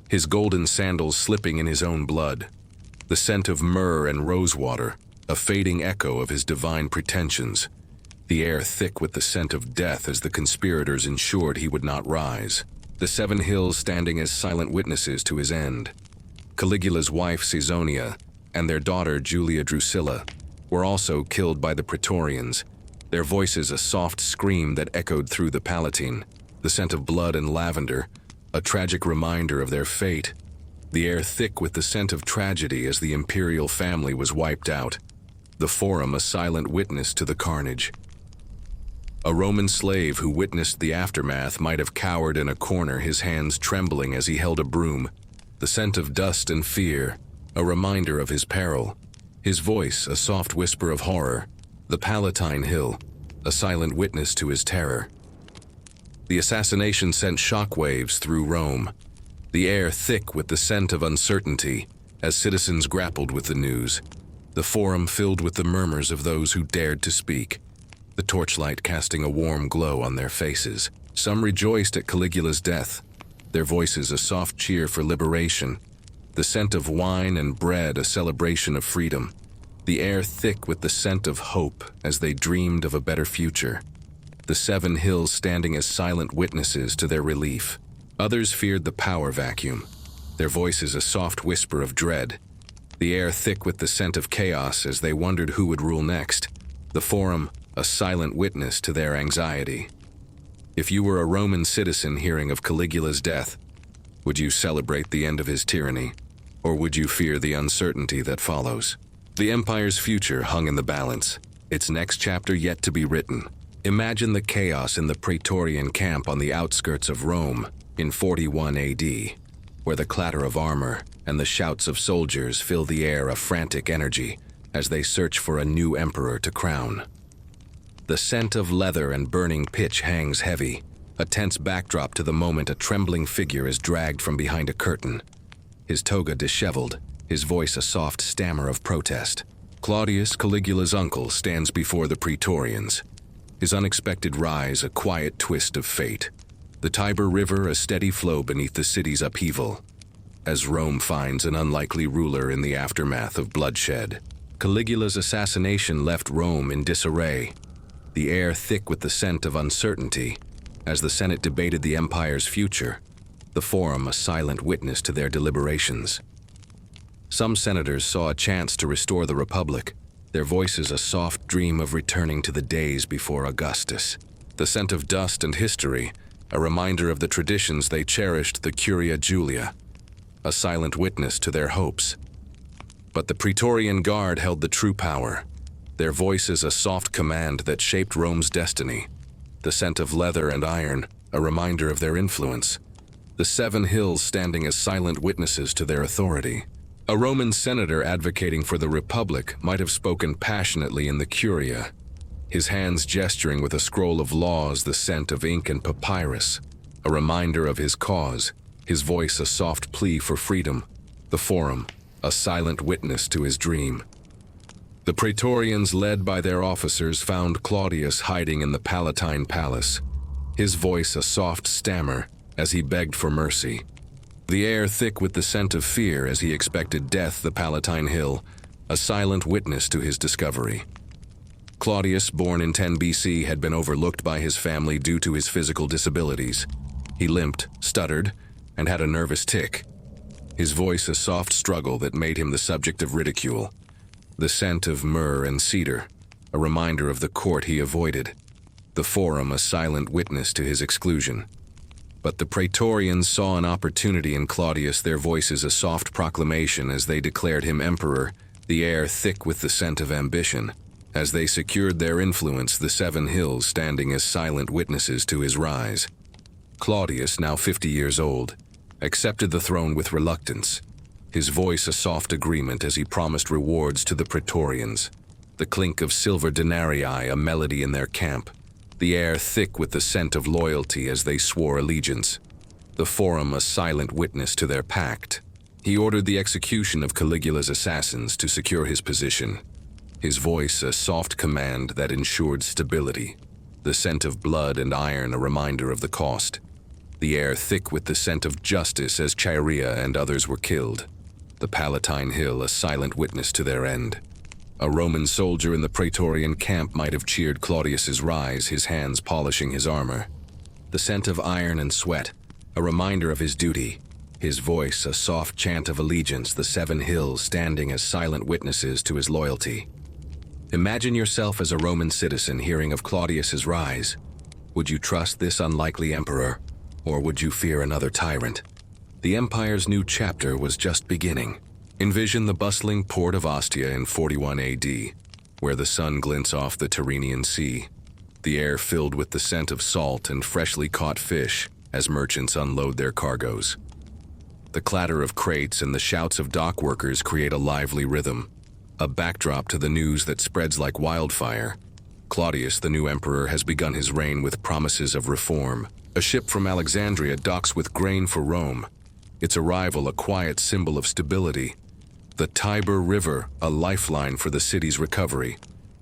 his golden sandals slipping in his own blood, the scent of myrrh and rosewater, a fading echo of his divine pretensions, the air thick with the scent of death as the conspirators ensured he would not rise, the 7 hills standing as silent witnesses to his end. Caligula's wife Caesonia and their daughter Julia Drusilla were also killed by the Praetorians, their voices a soft scream that echoed through the Palatine, the scent of blood and lavender, a tragic reminder of their fate, the air thick with the scent of tragedy as the imperial family was wiped out, the forum a silent witness to the carnage. A Roman slave who witnessed the aftermath might have cowered in a corner, his hands trembling as he held a broom, the scent of dust and fear, a reminder of his peril, his voice a soft whisper of horror, the Palatine Hill, a silent witness to his terror. The assassination sent shockwaves through Rome, the air thick with the scent of uncertainty as citizens grappled with the news, the forum filled with the murmurs of those who dared to speak, the torchlight casting a warm glow on their faces. Some rejoiced at Caligula's death, their voices a soft cheer for liberation, the scent of wine and bread a celebration of freedom, the air thick with the scent of hope as they dreamed of a better future, the 7 hills standing as silent witnesses to their relief. Others feared the power vacuum, their voices a soft whisper of dread, the air thick with the scent of chaos as they wondered who would rule next, the forum a silent witness to their anxiety. If you were a Roman citizen hearing of Caligula's death, would you celebrate the end of his tyranny, or would you fear the uncertainty that follows? The empire's future hung in the balance, its next chapter yet to be written. Imagine the chaos in the Praetorian camp on the outskirts of Rome in 41 AD, where the clatter of armor and the shouts of soldiers fill the air of frantic energy as they search for a new emperor to crown. The scent of leather and burning pitch hangs heavy, a tense backdrop to the moment a trembling figure is dragged from behind a curtain, his toga disheveled, his voice a soft stammer of protest. Claudius, Caligula's uncle, stands before the Praetorians, his unexpected rise a quiet twist of fate, the Tiber River a steady flow beneath the city's upheaval, as Rome finds an unlikely ruler in the aftermath of bloodshed. Caligula's assassination left Rome in disarray, the air thick with the scent of uncertainty, as the Senate debated the empire's future, the Forum a silent witness to their deliberations. Some senators saw a chance to restore the Republic, their voices a soft dream of returning to the days before Augustus. The scent of dust and history, a reminder of the traditions they cherished, the Curia Julia, a silent witness to their hopes. But the Praetorian Guard held the true power, their voices a soft command that shaped Rome's destiny. The scent of leather and iron, a reminder of their influence. The 7 hills standing as silent witnesses to their authority. A Roman senator advocating for the Republic might have spoken passionately in the Curia, his hands gesturing with a scroll of laws, the scent of ink and papyrus, a reminder of his cause, his voice a soft plea for freedom. The Forum, a silent witness to his dream. The Praetorians, led by their officers, found Claudius hiding in the Palatine Palace, his voice a soft stammer as he begged for mercy. The air thick with the scent of fear as he expected death, the Palatine Hill, a silent witness to his discovery. Claudius, born in 10 BC, had been overlooked by his family due to his physical disabilities. He limped, stuttered, and had a nervous tic. His voice a soft struggle that made him the subject of ridicule. The scent of myrrh and cedar, a reminder of the court he avoided. The Forum a silent witness to his exclusion. But the Praetorians saw an opportunity in Claudius, their voices a soft proclamation as they declared him emperor, the air thick with the scent of ambition. As they secured their influence, the 7 hills standing as silent witnesses to his rise. Claudius, now 50 years old, accepted the throne with reluctance, his voice a soft agreement as he promised rewards to the Praetorians. The clink of silver denarii a melody in their camp, the air thick with the scent of loyalty as they swore allegiance. The Forum a silent witness to their pact. He ordered the execution of Caligula's assassins to secure his position, his voice a soft command that ensured stability. The scent of blood and iron a reminder of the cost. The air thick with the scent of justice as Chaerea and others were killed. The Palatine Hill a silent witness to their end. A Roman soldier in the Praetorian camp might have cheered Claudius's rise, his hands polishing his armor. The scent of iron and sweat, a reminder of his duty. His voice a soft chant of allegiance, the 7 hills standing as silent witnesses to his loyalty. Imagine yourself as a Roman citizen hearing of Claudius's rise. Would you trust this unlikely emperor, or would you fear another tyrant? The empire's new chapter was just beginning. Envision the bustling port of Ostia in 41 AD, where the sun glints off the Tyrrhenian Sea, the air filled with the scent of salt and freshly caught fish as merchants unload their cargoes. The clatter of crates and the shouts of dock workers create a lively rhythm, a backdrop to the news that spreads like wildfire. Claudius, the new emperor, has begun his reign with promises of reform. A ship from Alexandria docks with grain for Rome, its arrival a quiet symbol of stability. The Tiber River, a lifeline for the city's recovery,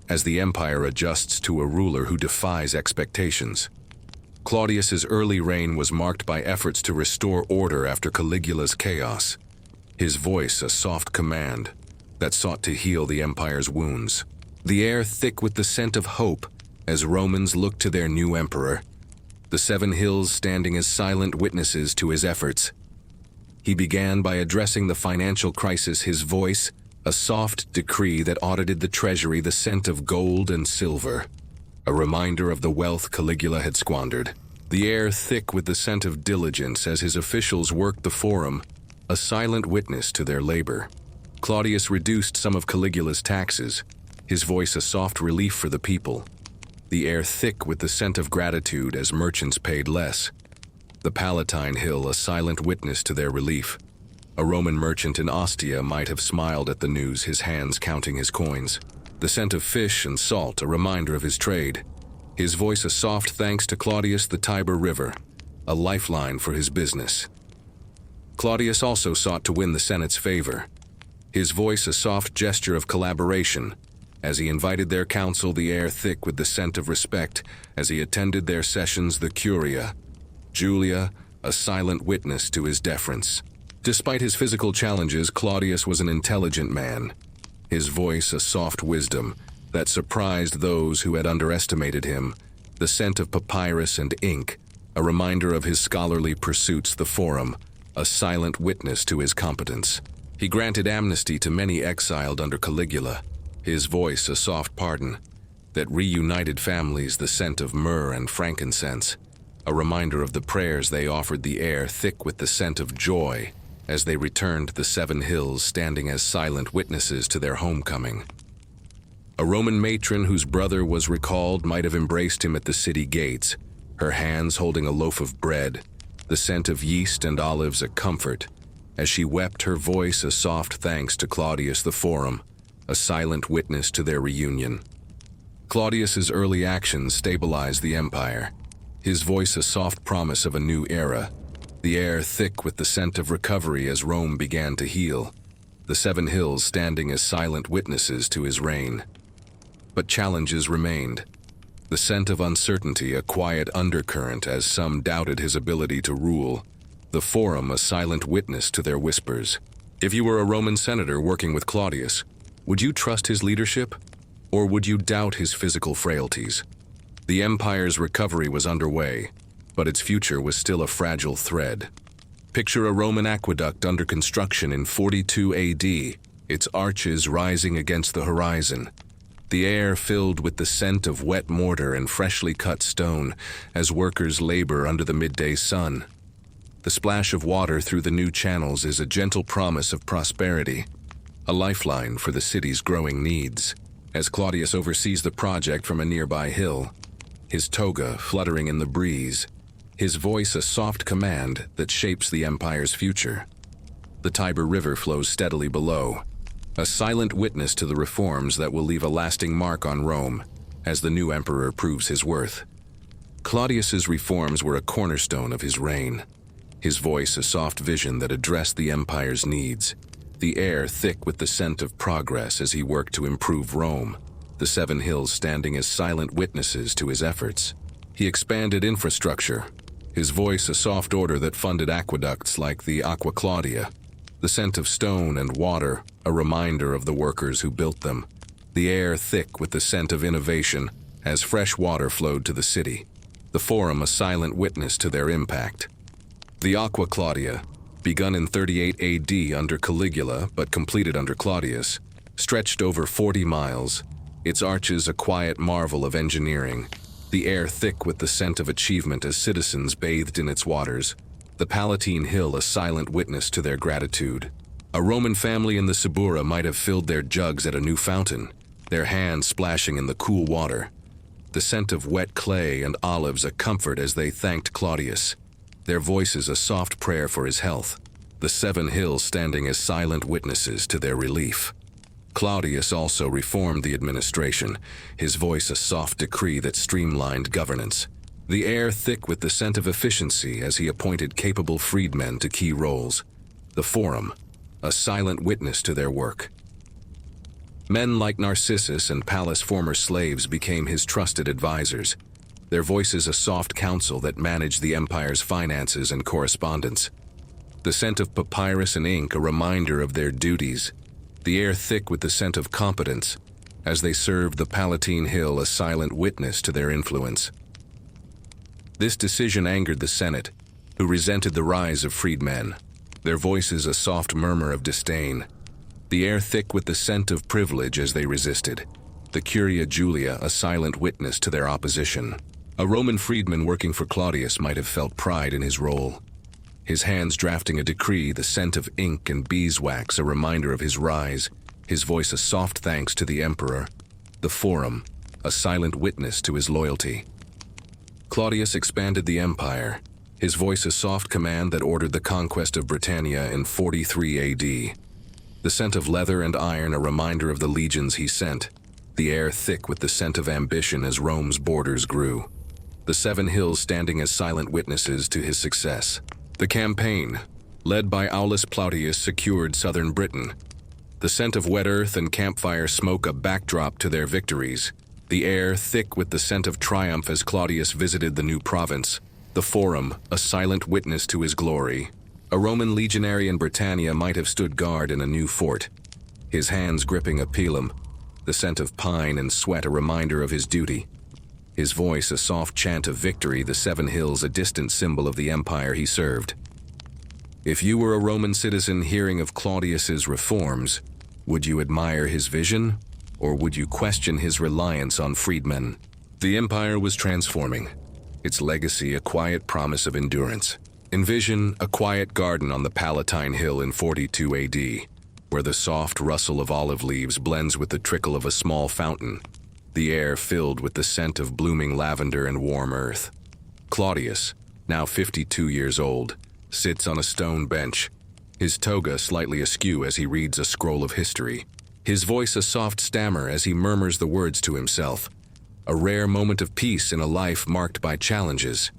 as the empire adjusts to a ruler who defies expectations. Claudius's early reign was marked by efforts to restore order after Caligula's chaos, his voice a soft command that sought to heal the empire's wounds. The air thick with the scent of hope as Romans looked to their new emperor, the 7 hills standing as silent witnesses to his efforts. He began by addressing the financial crisis, his voice a soft decree that audited the treasury, the scent of gold and silver, a reminder of the wealth Caligula had squandered. The air thick with the scent of diligence as his officials worked the Forum, a silent witness to their labor. Claudius reduced some of Caligula's taxes, his voice a soft relief for the people. The air thick with the scent of gratitude as merchants paid less. The Palatine Hill a silent witness to their relief. A Roman merchant in Ostia might have smiled at the news, his hands counting his coins. The scent of fish and salt a reminder of his trade. His voice a soft thanks to Claudius, the Tiber River, a lifeline for his business. Claudius also sought to win the Senate's favor, his voice a soft gesture of collaboration, as he invited their council, the air thick with the scent of respect, as he attended their sessions, the Curia Julia, a silent witness to his deference. Despite his physical challenges, Claudius was an intelligent man. his voice a soft wisdom that surprised those who had underestimated him, the scent of papyrus and ink, a reminder of his scholarly pursuits, the Forum, a silent witness to his competence. He granted amnesty to many exiled under Caligula, his voice a soft pardon that reunited families, the scent of myrrh and frankincense, a reminder of the prayers they offered, the air thick with the scent of joy as they returned the 7 hills, standing as silent witnesses to their homecoming. A Roman matron whose brother was recalled might have embraced him at the city gates, her hands holding a loaf of bread, the scent of yeast and olives a comfort, as she wept, her voice a soft thanks to Claudius the Forum, a silent witness to their reunion. Claudius's early actions stabilized the empire, his voice a soft promise of a new era, the air thick with the scent of recovery as Rome began to heal, the 7 hills standing as silent witnesses to his reign. But challenges remained. The scent of uncertainty, a quiet undercurrent as some doubted his ability to rule, the Forum a silent witness to their whispers. If you were a Roman senator working with Claudius, would you trust his leadership? Or would you doubt his physical frailties? The empire's recovery was underway, but its future was still a fragile thread. Picture a Roman aqueduct under construction in 42 AD, its arches rising against the horizon, the air filled with the scent of wet mortar and freshly cut stone as workers labor under the midday sun. The splash of water through the new channels is a gentle promise of prosperity, a lifeline for the city's growing needs. As Claudius oversees the project from a nearby hill, his toga fluttering in the breeze, his voice a soft command that shapes the empire's future. The Tiber River flows steadily below, a silent witness to the reforms that will leave a lasting mark on Rome as the new emperor proves his worth. Claudius's reforms were a cornerstone of his reign, his voice a soft vision that addressed the empire's needs, the air thick with the scent of progress as he worked to improve Rome, the 7 hills standing as silent witnesses to his efforts. He expanded infrastructure, his voice a soft order that funded aqueducts like the Aqua Claudia, the scent of stone and water, a reminder of the workers who built them, the air thick with the scent of innovation as fresh water flowed to the city, the Forum a silent witness to their impact. The Aqua Claudia, begun in 38 AD under Caligula but completed under Claudius, stretched over 40 miles, its arches a quiet marvel of engineering, the air thick with the scent of achievement as citizens bathed in its waters, the Palatine Hill a silent witness to their gratitude. A Roman family in the Suburra might have filled their jugs at a new fountain, their hands splashing in the cool water, the scent of wet clay and olives a comfort as they thanked Claudius, their voices a soft prayer for his health, the 7 hills standing as silent witnesses to their relief. Claudius also reformed the administration, his voice a soft decree that streamlined governance, the air thick with the scent of efficiency as he appointed capable freedmen to key roles, the Forum, a silent witness to their work. Men like Narcissus and Pallas, former slaves, became his trusted advisors, their voices a soft counsel that managed the empire's finances and correspondence. The scent of papyrus and ink a reminder of their duties, the air thick with the scent of competence as they served the Palatine Hill a silent witness to their influence. This decision angered the Senate, who resented the rise of freedmen, their voices a soft murmur of disdain, the air thick with the scent of privilege as they resisted, the Curia Julia a silent witness to their opposition. A Roman freedman working for Claudius might have felt pride in his role, his hands drafting a decree, the scent of ink and beeswax a reminder of his rise, his voice a soft thanks to the emperor, the Forum, a silent witness to his loyalty. Claudius expanded the empire, his voice a soft command that ordered the conquest of Britannia in 43 AD. The scent of leather and iron a reminder of the legions he sent, the air thick with the scent of ambition as Rome's borders grew, the 7 hills standing as silent witnesses to his success. The campaign, led by Aulus Plautius, secured southern Britain, the scent of wet earth and campfire smoke a backdrop to their victories, the air thick with the scent of triumph as Claudius visited the new province, the Forum, a silent witness to his glory. A Roman legionary in Britannia might have stood guard in a new fort, his hands gripping a pilum, the scent of pine and sweat a reminder of his duty. His voice a soft chant of victory, the 7 hills a distant symbol of the empire he served. If you were a Roman citizen hearing of Claudius's reforms, would you admire his vision, or would you question his reliance on freedmen? The empire was transforming, its legacy a quiet promise of endurance. Envision a quiet garden on the Palatine Hill in 42 AD, where the soft rustle of olive leaves blends with the trickle of a small fountain, the air filled with the scent of blooming lavender and warm earth. Claudius, now 52 years old, sits on a stone bench, his toga slightly askew as he reads a scroll of history, his voice a soft stammer as he murmurs the words to himself, a rare moment of peace in a life marked by challenges.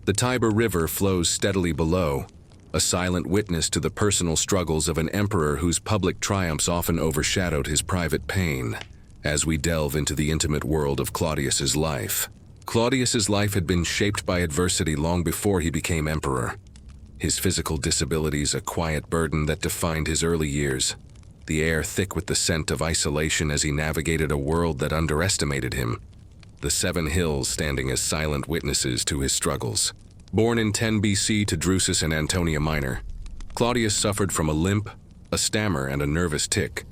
The Tiber River flows steadily below, a silent witness to the personal struggles of an emperor whose public triumphs often overshadowed his private pain. As we delve into the intimate world of Claudius's life. Claudius's life had been shaped by adversity long before he became emperor. His physical disabilities a quiet burden that defined his early years, the air thick with the scent of isolation as he navigated a world that underestimated him, the 7 hills standing as silent witnesses to his struggles. Born in 10 BC to Drusus and Antonia Minor, Claudius suffered from a limp, a stammer, and a nervous tic,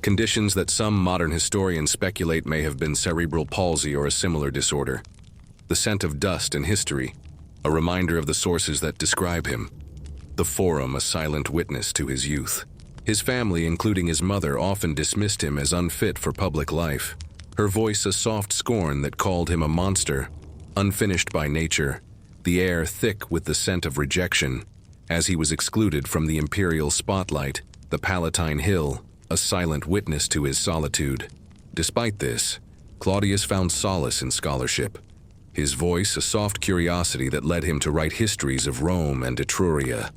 conditions that some modern historians speculate may have been cerebral palsy or a similar disorder. The scent of dust in history, a reminder of the sources that describe him. The Forum a silent witness to his youth. His family, including his mother, often dismissed him as unfit for public life. Her voice a soft scorn that called him a monster, unfinished by nature, the air thick with the scent of rejection, as he was excluded from the imperial spotlight, the Palatine Hill, a silent witness to his solitude. Despite this, Claudius found solace in scholarship, his voice a soft curiosity that led him to write histories of Rome and Etruria,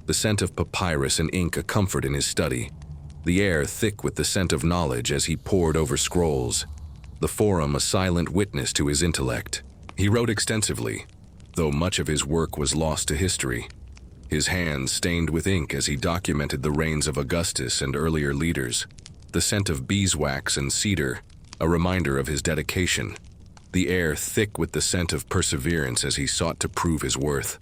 the scent of papyrus and ink a comfort in his study, the air thick with the scent of knowledge as he pored over scrolls, the Forum a silent witness to his intellect. He wrote extensively, though much of his work was lost to history, his hands stained with ink as he documented the reigns of Augustus and earlier leaders, the scent of beeswax and cedar, a reminder of his dedication, the air thick with the scent of perseverance as he sought to prove his worth,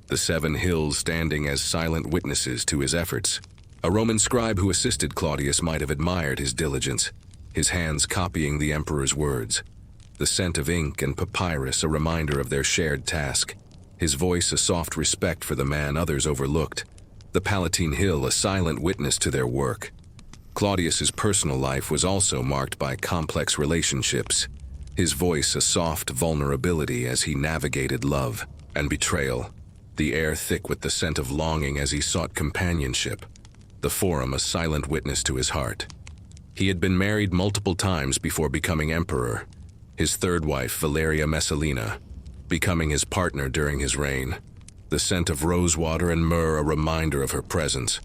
the 7 hills standing as silent witnesses to his efforts. A Roman scribe who assisted Claudius might have admired his diligence, his hands copying the emperor's words, the scent of ink and papyrus a reminder of their shared task, his voice a soft respect for the man others overlooked, the Palatine Hill a silent witness to their work. Claudius's personal life was also marked by complex relationships, his voice a soft vulnerability as he navigated love and betrayal, the air thick with the scent of longing as he sought companionship, the Forum a silent witness to his heart. He had been married multiple times before becoming emperor, his third wife, Valeria Messalina, becoming his partner during his reign, the scent of rosewater and myrrh a reminder of her presence,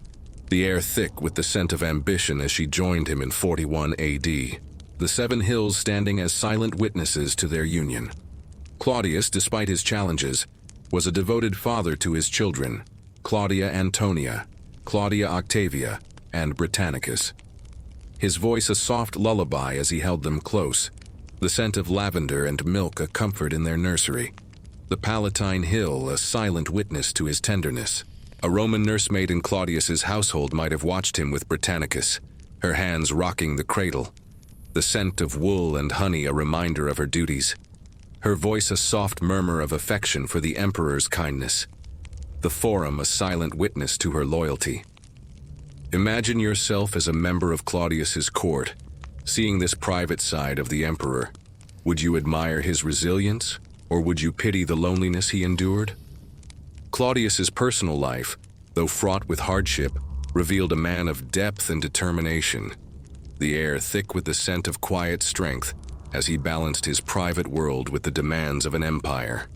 the air thick with the scent of ambition as she joined him in 41 AD, the 7 hills standing as silent witnesses to their union. Claudius, despite his challenges, was a devoted father to his children, Claudia Antonia, Claudia Octavia, and Britannicus. His voice a soft lullaby as he held them close, the scent of lavender and milk a comfort in their nursery, the Palatine Hill a silent witness to his tenderness. A Roman nursemaid in Claudius's household might have watched him with Britannicus, her hands rocking the cradle, the scent of wool and honey a reminder of her duties, her voice a soft murmur of affection for the emperor's kindness, the Forum a silent witness to her loyalty. Imagine yourself as a member of Claudius's court, seeing this private side of the emperor. Would you admire his resilience, or would you pity the loneliness he endured? Claudius's personal life, though fraught with hardship, revealed a man of depth and determination, the air thick with the scent of quiet strength as he balanced his private world with the demands of an empire.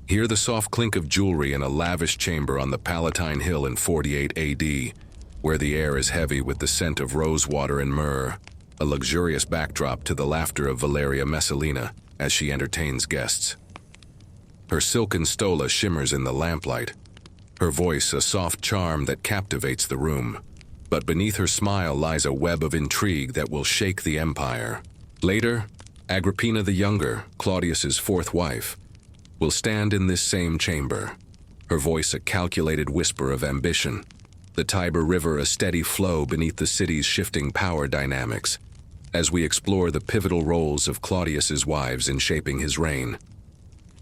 Hear the soft clink of jewelry in a lavish chamber on the Palatine Hill in 48 AD, where the air is heavy with the scent of rosewater and myrrh, a luxurious backdrop to the laughter of Valeria Messalina as she entertains guests. Her silken stola shimmers in the lamplight, her voice a soft charm that captivates the room. but beneath her smile lies a web of intrigue that will shake the empire. Later, Agrippina the Younger, Claudius's fourth wife, will stand in this same chamber, her voice a calculated whisper of ambition, the Tiber River a steady flow beneath the city's shifting power dynamics, as we explore the pivotal roles of Claudius's wives in shaping his reign.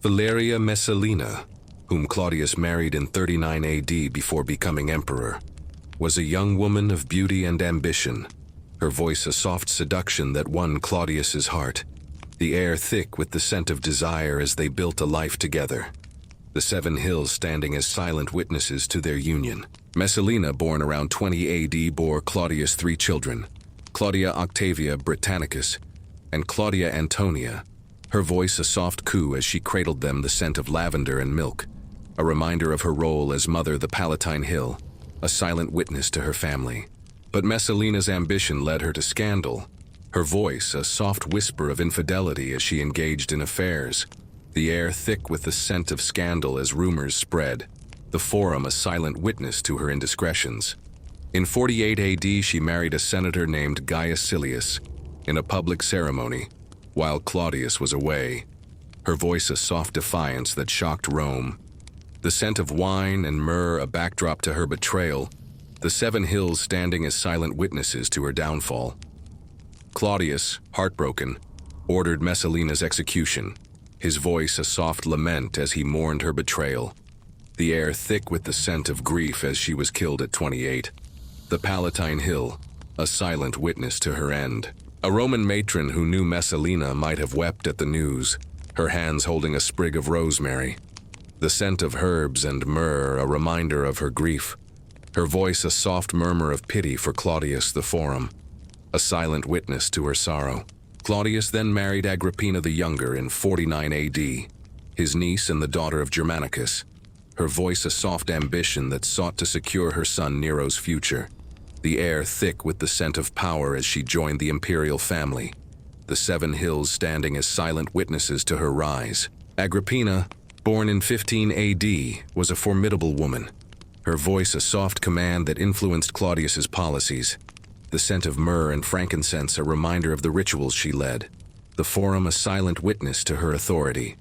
Valeria Messalina, whom Claudius married in 39 AD before becoming emperor, was a young woman of beauty and ambition, her voice a soft seduction that won Claudius's heart, the air thick with the scent of desire as they built a life together, the 7 hills standing as silent witnesses to their union. Messalina, born around 20 AD, bore Claudius 3 children, Claudia Octavia Britannicus and Claudia Antonia, her voice a soft coo as she cradled them, the scent of lavender and milk, a reminder of her role as mother the Palatine Hill, a silent witness to her family. But Messalina's ambition led her to scandal, her voice a soft whisper of infidelity as she engaged in affairs, the air thick with the scent of scandal as rumors spread, the forum a silent witness to her indiscretions. In 48 AD, she married a senator named Gaius Silius in a public ceremony, while Claudius was away, her voice a soft defiance that shocked Rome. The scent of wine and myrrh a backdrop to her betrayal, the 7 hills standing as silent witnesses to her downfall. Claudius, heartbroken, ordered Messalina's execution, his voice a soft lament as he mourned her betrayal, the air thick with the scent of grief as she was killed at 28. The Palatine Hill, a silent witness to her end. A Roman matron who knew Messalina might have wept at the news, her hands holding a sprig of rosemary, the scent of herbs and myrrh a reminder of her grief, her voice a soft murmur of pity for Claudius the Forum, a silent witness to her sorrow. Claudius then married Agrippina the Younger in 49 AD, his niece and the daughter of Germanicus, her voice a soft ambition that sought to secure her son Nero's future, the air thick with the scent of power as she joined the imperial family, the 7 hills standing as silent witnesses to her rise. Agrippina, born in 15 AD, was a formidable woman, her voice a soft command that influenced Claudius's policies, the scent of myrrh and frankincense a reminder of the rituals she led, the forum a silent witness to her authority.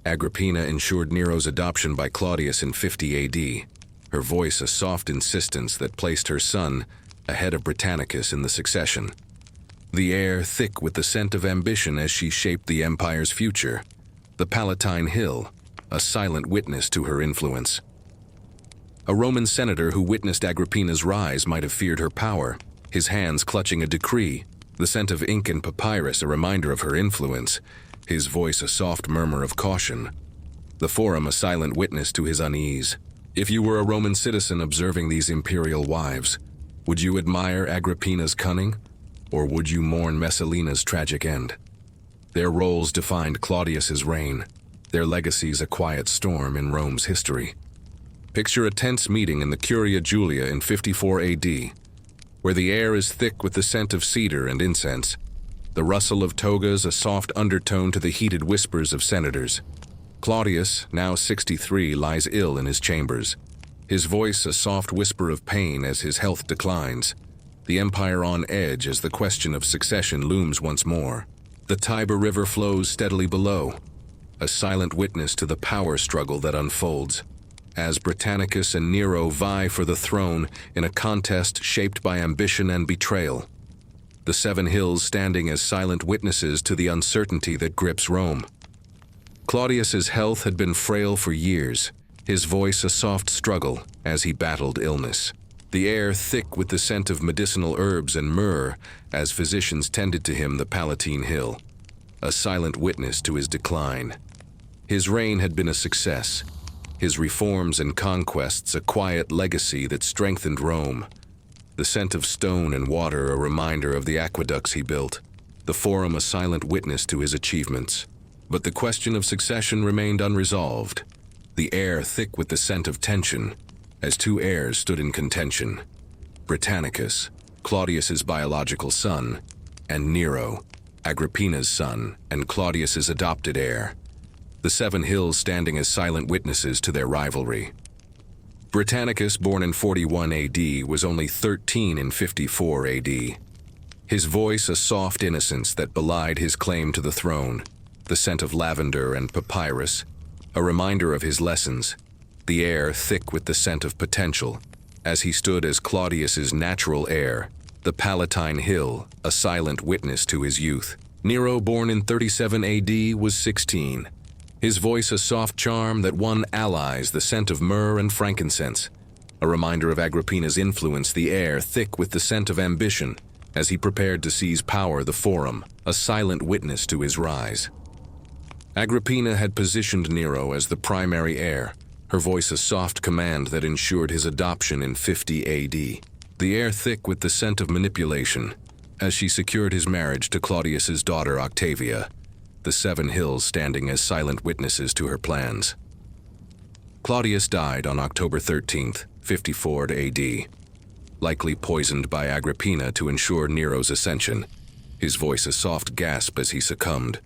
Agrippina ensured Nero's adoption by Claudius in 50 AD, her voice a soft insistence that placed her son ahead of Britannicus in the succession. The air thick with the scent of ambition as she shaped the empire's future, the Palatine Hill, a silent witness to her influence. A Roman senator who witnessed Agrippina's rise might have feared her power, his hands clutching a decree, the scent of ink and papyrus a reminder of her influence, his voice a soft murmur of caution, the forum a silent witness to his unease. If you were a Roman citizen observing these imperial wives, would you admire Agrippina's cunning, or would you mourn Messalina's tragic end? Their roles defined Claudius's reign, their legacies a quiet storm in Rome's history. Picture a tense meeting in the Curia Julia in 54 AD, where the air is thick with the scent of cedar and incense, the rustle of togas a soft undertone to the heated whispers of senators. Claudius, now 63, lies ill in his chambers, his voice a soft whisper of pain as his health declines, the empire on edge as the question of succession looms once more. The Tiber River flows steadily below, a silent witness to the power struggle that unfolds, as Britannicus and Nero vie for the throne in a contest shaped by ambition and betrayal. The 7 hills standing as silent witnesses to the uncertainty that grips Rome. Claudius's health had been frail for years, his voice a soft struggle as he battled illness. The air thick with the scent of medicinal herbs and myrrh as physicians tended to him the Palatine Hill, a silent witness to his decline. His reign had been a success, his reforms and conquests a quiet legacy that strengthened Rome, the scent of stone and water a reminder of the aqueducts he built, the forum a silent witness to his achievements. But the question of succession remained unresolved, the air thick with the scent of tension, as 2 heirs stood in contention. Britannicus, Claudius's biological son, and Nero, Agrippina's son and Claudius's adopted heir, the 7 hills standing as silent witnesses to their rivalry. Britannicus, born in 41 AD, was only 13 in 54 AD. His voice a soft innocence that belied his claim to the throne, the scent of lavender and papyrus, a reminder of his lessons, the air thick with the scent of potential, as he stood as Claudius's natural heir, the Palatine Hill, a silent witness to his youth. Nero, born in 37 AD, was 16. His voice a soft charm that won allies, the scent of myrrh and frankincense, a reminder of Agrippina's influence, the air thick with the scent of ambition, as he prepared to seize power, the Forum, a silent witness to his rise. Agrippina had positioned Nero as the primary heir, her voice a soft command that ensured his adoption in 50 AD. The air thick with the scent of manipulation, as she secured his marriage to Claudius's daughter Octavia, the 7 hills standing as silent witnesses to her plans. Claudius died on October 13th, 54 AD, likely poisoned by Agrippina to ensure Nero's ascension, his voice a soft gasp as he succumbed,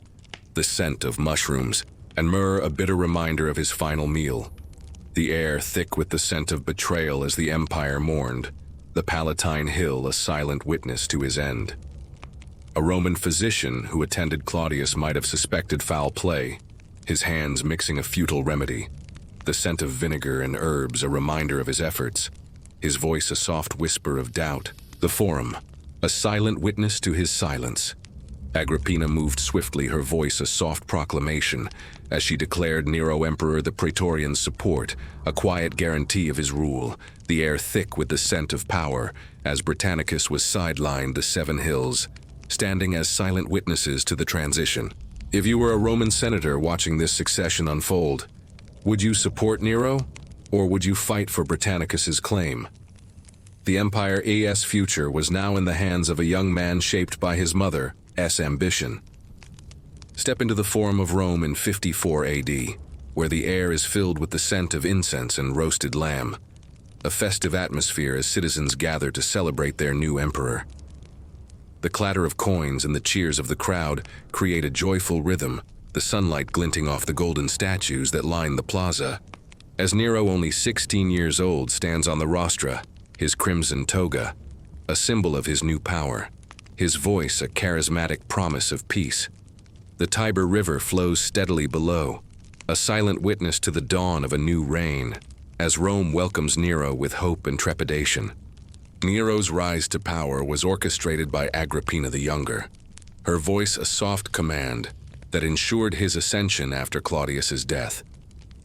the scent of mushrooms, and myrrh a bitter reminder of his final meal. The air thick with the scent of betrayal as the empire mourned, the Palatine Hill a silent witness to his end. A Roman physician who attended Claudius might have suspected foul play, his hands mixing a futile remedy, the scent of vinegar and herbs a reminder of his efforts, his voice a soft whisper of doubt, the Forum, a silent witness to his silence. Agrippina moved swiftly, her voice a soft proclamation, as she declared Nero Emperor, the Praetorians' support, a quiet guarantee of his rule, the air thick with the scent of power, as Britannicus was sidelined, the 7 hills, standing as silent witnesses to the transition. If you were a Roman senator watching this succession unfold, would you support Nero, or would you fight for Britannicus's claim? The empire's future was now in the hands of a young man shaped by his mother's ambition. Step into the Forum of Rome in 54 AD, where the air is filled with the scent of incense and roasted lamb, a festive atmosphere as citizens gather to celebrate their new emperor. The clatter of coins and the cheers of the crowd create a joyful rhythm, the sunlight glinting off the golden statues that line the plaza. As Nero, only 16 years old, stands on the rostra, his crimson toga, a symbol of his new power, his voice a charismatic promise of peace. The Tiber River flows steadily below, a silent witness to the dawn of a new reign, as Rome welcomes Nero with hope and trepidation. Nero's rise to power was orchestrated by Agrippina the Younger, her voice a soft command that ensured his ascension after Claudius's death,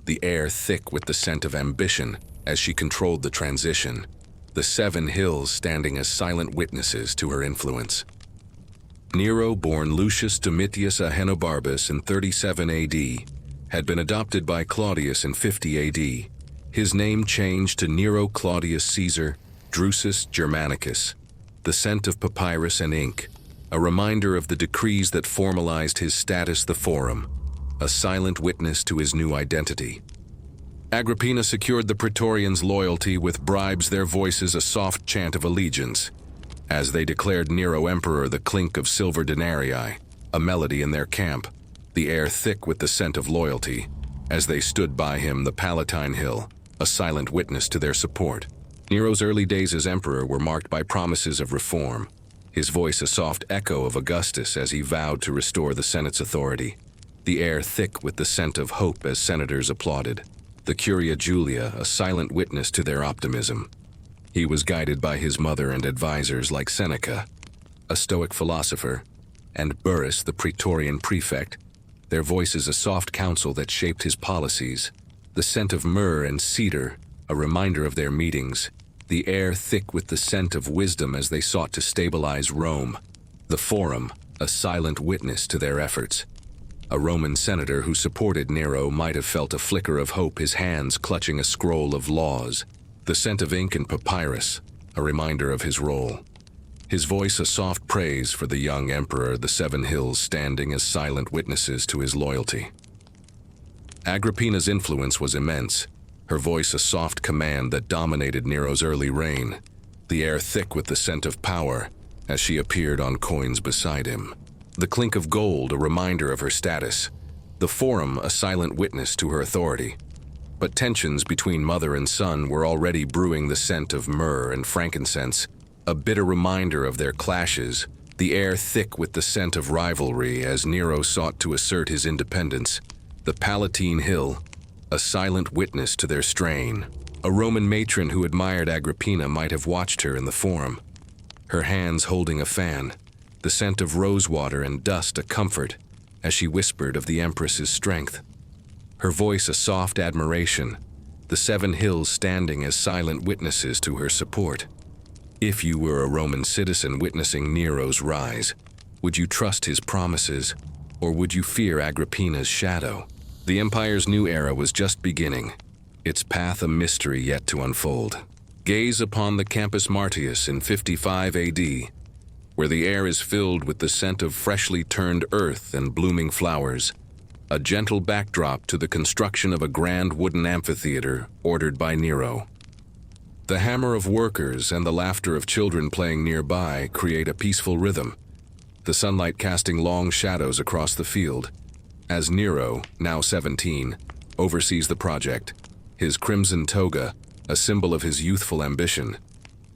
the air thick with the scent of ambition as she controlled the transition, the 7 hills standing as silent witnesses to her influence. Nero, born Lucius Domitius Ahenobarbus in 37 AD, had been adopted by Claudius in 50 AD. His name changed to Nero Claudius Caesar Drusus Germanicus, the scent of papyrus and ink, a reminder of the decrees that formalized his status, the Forum, a silent witness to his new identity. Agrippina secured the Praetorians' loyalty with bribes, their voices a soft chant of allegiance, as they declared Nero Emperor, the clink of silver denarii, a melody in their camp, the air thick with the scent of loyalty, as they stood by him, the Palatine Hill, a silent witness to their support. Nero's early days as emperor were marked by promises of reform, his voice a soft echo of Augustus as he vowed to restore the Senate's authority, the air thick with the scent of hope as senators applauded, the Curia Julia a silent witness to their optimism. He was guided by his mother and advisors like Seneca, a Stoic philosopher, and Burrus, the Praetorian prefect, their voices a soft counsel that shaped his policies, the scent of myrrh and cedar, a reminder of their meetings, the air thick with the scent of wisdom as they sought to stabilize Rome, the Forum, a silent witness to their efforts. A Roman senator who supported Nero might have felt a flicker of hope, his hands clutching a scroll of laws, the scent of ink and papyrus, a reminder of his role. His voice a soft praise for the young emperor, the 7 hills standing as silent witnesses to his loyalty. Agrippina's influence was immense, her voice a soft command that dominated Nero's early reign, the air thick with the scent of power as she appeared on coins beside him. The clink of gold a reminder of her status, the Forum a silent witness to her authority. But tensions between mother and son were already brewing, the scent of myrrh and frankincense, a bitter reminder of their clashes, the air thick with the scent of rivalry as Nero sought to assert his independence. The Palatine Hill, a silent witness to their strain. A Roman matron who admired Agrippina might have watched her in the Forum, her hands holding a fan, the scent of rosewater and dust a comfort as she whispered of the empress's strength. Her voice a soft admiration, the 7 hills standing as silent witnesses to her support. If you were a Roman citizen witnessing Nero's rise, would you trust his promises, or would you fear Agrippina's shadow? The empire's new era was just beginning, its path a mystery yet to unfold. Gaze upon the Campus Martius in 55 AD, where the air is filled with the scent of freshly turned earth and blooming flowers, a gentle backdrop to the construction of a grand wooden amphitheater ordered by Nero. The hammer of workers and the laughter of children playing nearby create a peaceful rhythm, the sunlight casting long shadows across the field. As Nero, now 17, oversees the project, his crimson toga, a symbol of his youthful ambition,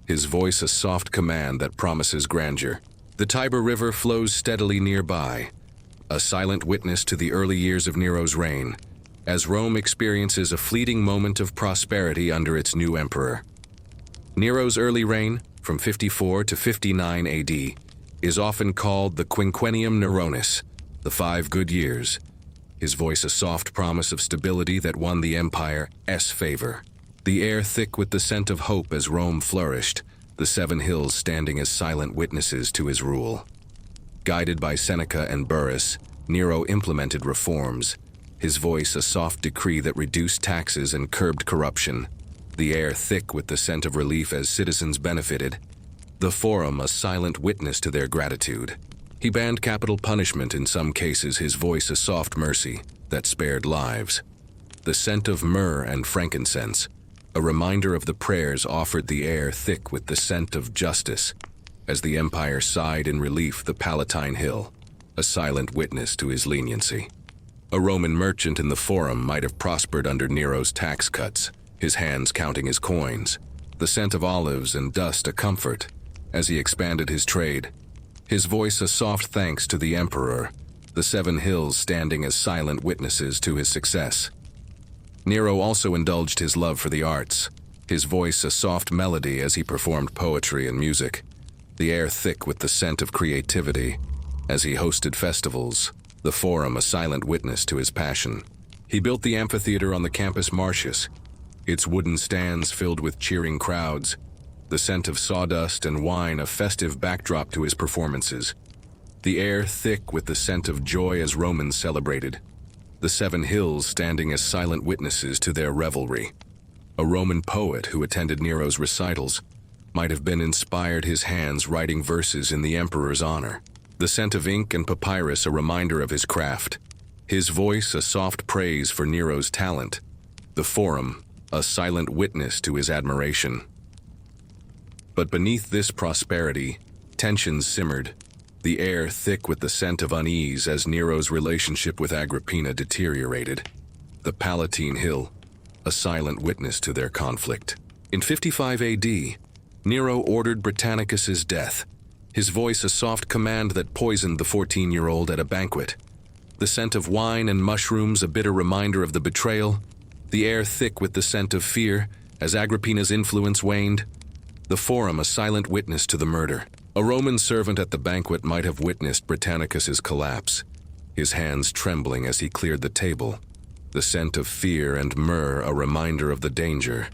his voice a soft command that promises grandeur. The Tiber River flows steadily nearby, a silent witness to the early years of Nero's reign, as Rome experiences a fleeting moment of prosperity under its new emperor. Nero's early reign, from 54 to 59 AD, is often called the Quinquennium Neronis, the 5 good years, his voice a soft promise of stability that won the empire's favor. The air thick with the scent of hope as Rome flourished, the 7 hills standing as silent witnesses to his rule. Guided by Seneca and Burrus, Nero implemented reforms, his voice a soft decree that reduced taxes and curbed corruption, the air thick with the scent of relief as citizens benefited, the Forum a silent witness to their gratitude. He banned capital punishment, in some cases his voice a soft mercy that spared lives. The scent of myrrh and frankincense, a reminder of the prayers offered, the air thick with the scent of justice, as the empire sighed in relief, the Palatine Hill, a silent witness to his leniency. A Roman merchant in the Forum might have prospered under Nero's tax cuts, his hands counting his coins, the scent of olives and dust a comfort as he expanded his trade, his voice a soft thanks to the emperor, the 7 hills standing as silent witnesses to his success. Nero also indulged his love for the arts, his voice a soft melody as he performed poetry and music, the air thick with the scent of creativity as he hosted festivals, the Forum a silent witness to his passion. He built the amphitheater on the Campus Martius, its wooden stands filled with cheering crowds, the scent of sawdust and wine a festive backdrop to his performances, the air thick with the scent of joy as Romans celebrated, the 7 hills standing as silent witnesses to their revelry. A Roman poet who attended Nero's recitals might have been inspired, his hands writing verses in the emperor's honor, the scent of ink and papyrus a reminder of his craft, his voice a soft praise for Nero's talent, the Forum a silent witness to his admiration. But beneath this prosperity, tensions simmered, the air thick with the scent of unease as Nero's relationship with Agrippina deteriorated. The Palatine Hill, a silent witness to their conflict. In 55 AD, Nero ordered Britannicus's death, his voice a soft command that poisoned the 14-year-old at a banquet. The scent of wine and mushrooms a bitter reminder of the betrayal, the air thick with the scent of fear as Agrippina's influence waned. The Forum a silent witness to the murder. A Roman servant at the banquet might have witnessed Britannicus's collapse, his hands trembling as he cleared the table, the scent of fear and myrrh a reminder of the danger,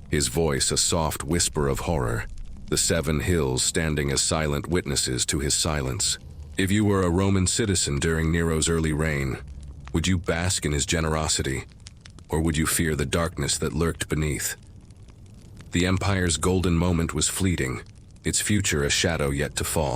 his voice a soft whisper of horror, the 7 hills standing as silent witnesses to his silence. If you were a Roman citizen during Nero's early reign, would you bask in his generosity, or would you fear the darkness that lurked beneath? The empire's golden moment was fleeting, its future a shadow yet to fall.